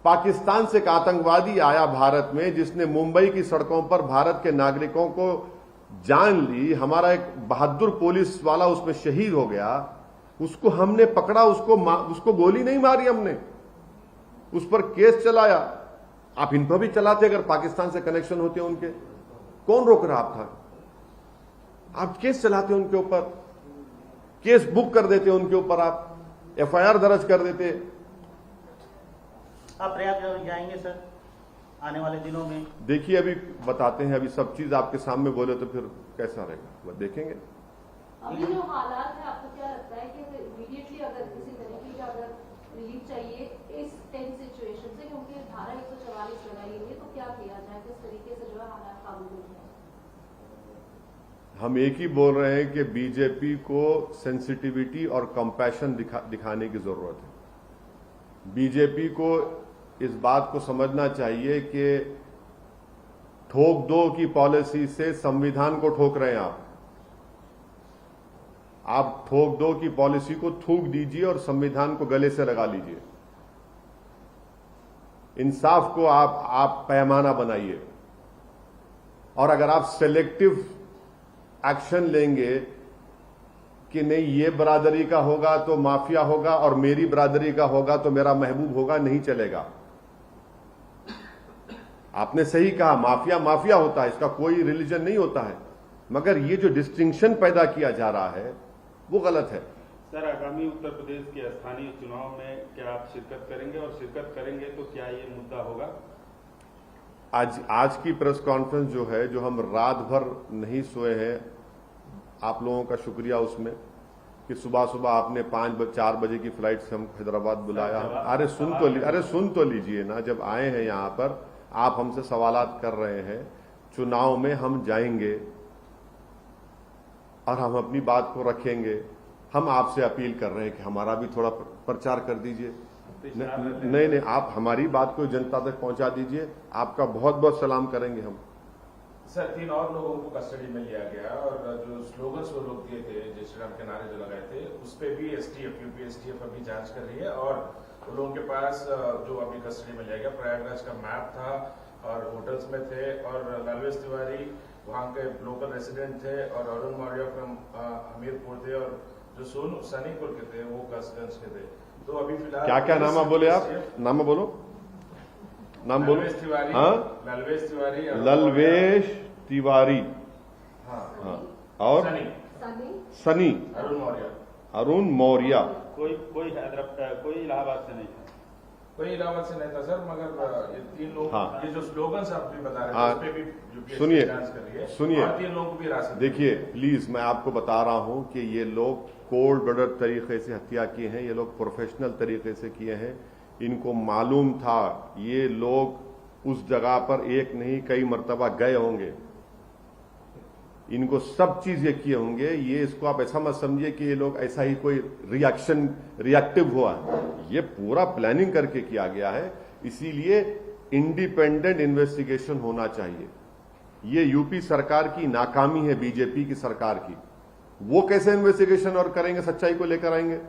पाकिस्तान से एक आतंकवादी आया भारत में, जिसने मुंबई की सड़कों पर भारत के नागरिकों को जान ली। हमारा एक बहादुर पुलिस वाला उसमें शहीद हो गया। उसको हमने पकड़ा, उसको गोली नहीं मारी हमने, उस पर केस चलाया। आप इन पर भी चलाते अगर पाकिस्तान से कनेक्शन होते उनके। कौन रोक रहा था? आप केस चलाते उनके ऊपर, केस बुक कर देते उनके ऊपर, आप एफआईआर दर्ज कर देते। आप प्रयाग जाएंगे सर आने वाले दिनों में? देखिए अभी बताते हैं, अभी सब चीज आपके सामने बोले तो फिर कैसा रहेगा, वो देखेंगे। अभी जो हालात है, आपको क्या लगता है कि इमीडिएटली अगर किसी तरीके का अगर रिलीफ चाहिए इस टेंस सिचुएशन से, क्योंकि धारा 144 लगाई गई है, तो क्या किया जाए, किस तरीके से जो है हालात काबू में जाए? हम एक ही बोल रहे हैं कि बीजेपी को सेंसिटिविटी और कंपैशन दिखाने की जरूरत है। बीजेपी को इस बात को समझना चाहिए कि ठोक दो की पॉलिसी से संविधान को ठोक रहे हैं आप ठोक दो की पॉलिसी को थूक दीजिए और संविधान को गले से लगा लीजिए। इंसाफ को आप पैमाना बनाइए। और अगर आप सेलेक्टिव एक्शन लेंगे कि नहीं ये बरादरी का होगा तो माफिया होगा और मेरी बरादरी का होगा तो मेरा महबूब होगा, नहीं चलेगा। आपने सही कहा, माफिया माफिया होता है, इसका कोई रिलीजन नहीं होता है, मगर ये जो डिस्टिंक्शन पैदा किया जा रहा है वो गलत है। सर, आगामी उत्तर प्रदेश के स्थानीय चुनाव में क्या आप शिरकत करेंगे, और शिरकत करेंगे तो क्या ये मुद्दा होगा? आज की प्रेस कॉन्फ्रेंस जो है, जो हम रात भर नहीं सोए हैं, आप लोगों का शुक्रिया उसमें कि सुबह सुबह आपने 4 बजे की फ्लाइट से हम हैदराबाद बुलाया। अरे सुन तो लीजिए ना, जब आए हैं यहाँ पर आप हमसे सवालात कर रहे हैं। चुनाव में हम जाएंगे और हम अपनी बात को रखेंगे। हम आपसे अपील कर रहे हैं कि हमारा भी थोड़ा प्रचार कर दीजिए। नहीं, आप हमारी बात को जनता तक पहुंचा दीजिए। आपका बहुत बहुत सलाम करेंगे हम। सर, 3 और लोगों को कस्टडी में लिया गया और जो स्लोगन्स वो लोग दिए थे, जय श्री राम के नारे जो लगाए थे, उस पर भी यूपी एसटीएफ अभी जांच कर रही है। और उन लोगों के पास जो अभी कस्टडी में लिया गया, प्रयागराज का मैप था और होटल्स में थे, और लालवेश तिवारी वहाँ के लोकल रेसिडेंट थे, और अरुण मौर्य फ्रॉम हमीरपुर थे, और जो सोनू सनीपुर के थे वो कसगंज के थे। तो अभी फिलहाल क्या नाम बोले आप? नाम बोलो, नाम बोलो। ललवेश तिवारी, हाँ, ललवेश तिवारी, हाँ, और सनी, अरुण मौर्य। कोई इलाहाबाद से नहीं था। कोई इलावत से नहीं था सर, मगर ये 3 लोग, हाँ। ये जो स्लोगन्स आप भी बता रहे हाँ। हैं उस पे भी UPSC सुनिए, जांच कर रही है, सुनिए। और 3 लोगों को भी हिरासत में देखिए प्लीज, मैं आपको बता रहा हूं कि ये लोग कोल्ड ब्लडेड तरीके से हत्या किए हैं, ये लोग प्रोफेशनल तरीके से किए हैं। इनको मालूम था ये लोग उस जगह पर एक नहीं कई मर्तबा गए होंगे, इनको सब चीज ये किए होंगे। ये इसको आप ऐसा मत समझिए कि ये लोग ऐसा ही कोई रिएक्टिव हुआ है, ये पूरा प्लानिंग करके किया गया है। इसीलिए इंडिपेंडेंट इन्वेस्टिगेशन होना चाहिए। ये यूपी सरकार की नाकामी है, बीजेपी की सरकार की। वो कैसे इन्वेस्टिगेशन और करेंगे, सच्चाई को लेकर आएंगे?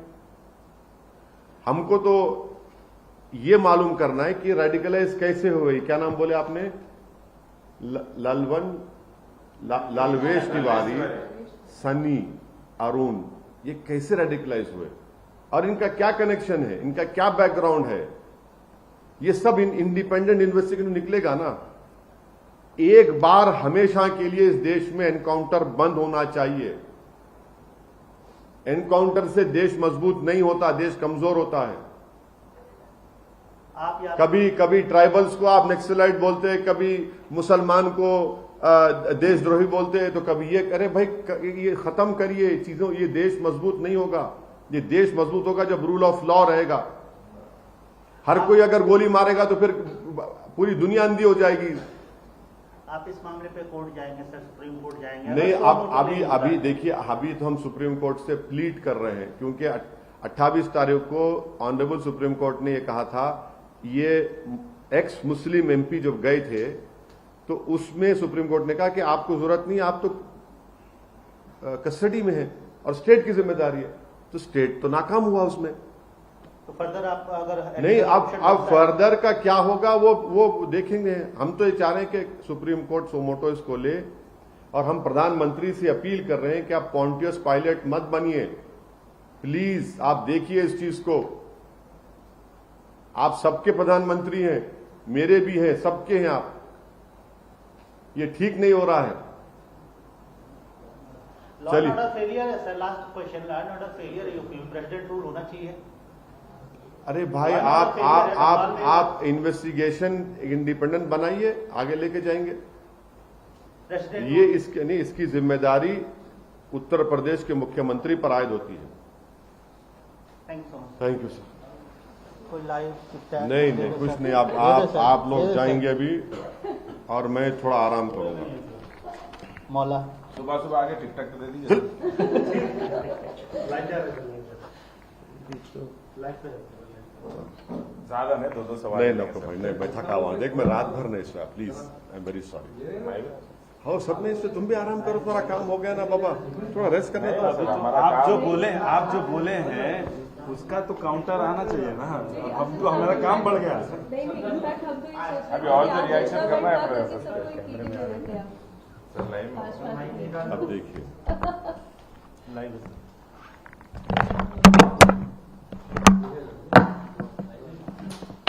हमको तो ये मालूम करना है कि रेडिकलाइज कैसे हुए। क्या नाम बोले आपने? लालवेश तिवारी, सनी, अरुण, ये कैसे रेडिकलाइज हुए और इनका क्या कनेक्शन है, इनका क्या बैकग्राउंड है? ये सब इंडिपेंडेंट इन्वेस्टिगेशन निकलेगा ना। एक बार हमेशा के लिए इस देश में एनकाउंटर बंद होना चाहिए। एनकाउंटर से देश मजबूत नहीं होता, देश कमजोर होता है। कभी कभी ट्राइबल्स को आप नक्सलाइट बोलते हैं, कभी मुसलमान को देशद्रोही बोलते हैं, तो कभी ये अरे भाई ये खत्म करिए चीजों। ये देश मजबूत नहीं होगा। ये देश मजबूत होगा जब रूल ऑफ लॉ रहेगा। हर कोई अगर गोली मारेगा तो फिर पूरी दुनिया अंधी हो जाएगी। आप इस मामले पे कोर्ट जाएंगे सर, सुप्रीम कोर्ट जाएंगे? नहीं, आप अभी देखिए, अभी तो हम सुप्रीम कोर्ट से प्लीड कर रहे हैं, क्योंकि 28 तारीख को ऑनरेबल सुप्रीम कोर्ट ने ये कहा था। ये एक्स मुस्लिम एमपी जब गए थे तो उसमें सुप्रीम कोर्ट ने कहा कि आपको जरूरत नहीं, आप तो कस्टडी में हैं और स्टेट की जिम्मेदारी है। तो स्टेट तो नाकाम हुआ उसमें। तो फर्दर आप अगर नहीं, अब फर्दर का क्या होगा वो देखेंगे। हम तो ये चाह रहे हैं कि सुप्रीम कोर्ट सोमोटो इसको ले, और हम प्रधानमंत्री से अपील कर रहे हैं कि आप पॉन्टियस पायलट मत बनिए प्लीज। आप देखिए इस चीज को। आप सबके प्रधानमंत्री हैं, मेरे भी हैं, सबके हैं आप। ये ठीक नहीं हो रहा है। चलिए, फेलियर है sir. Last question, law and order failure UP में प्रेसिडेंट रूल होना चाहिए। अरे भाई, आप इन्वेस्टिगेशन इंडिपेंडेंट बनाइए, आगे लेके जाएंगे। ये इसके नहीं, इसकी जिम्मेदारी उत्तर प्रदेश के मुख्यमंत्री पर आयद होती है। Thank you so much. Thank you sir. कोई लाइव नहीं, कुछ नहीं। आप लोग जाएंगे अभी और मैं थोड़ा आराम करूंगा। मौला सुबह सुबह आगे टिकटॉक दे दीजिए। ज्यादा नहीं, 2-2 सवाल नहीं नको भाई, नहीं, मैं थका हुआ। देख, मैं रात भर नहीं सोया। Please, I am very sorry. हाँ, सब में इससे तुम भी आराम करो, थोड़ा काम हो गया ना बाबा, थोड़ा रेस्ट करना था। आप जो बोले हैं उसका तो काउंटर आना चाहिए ना। अब तो हमारा काम बढ़ गया। अभी और जो रिएक्शन करना है पड़ेगा। अब देखिए लाइव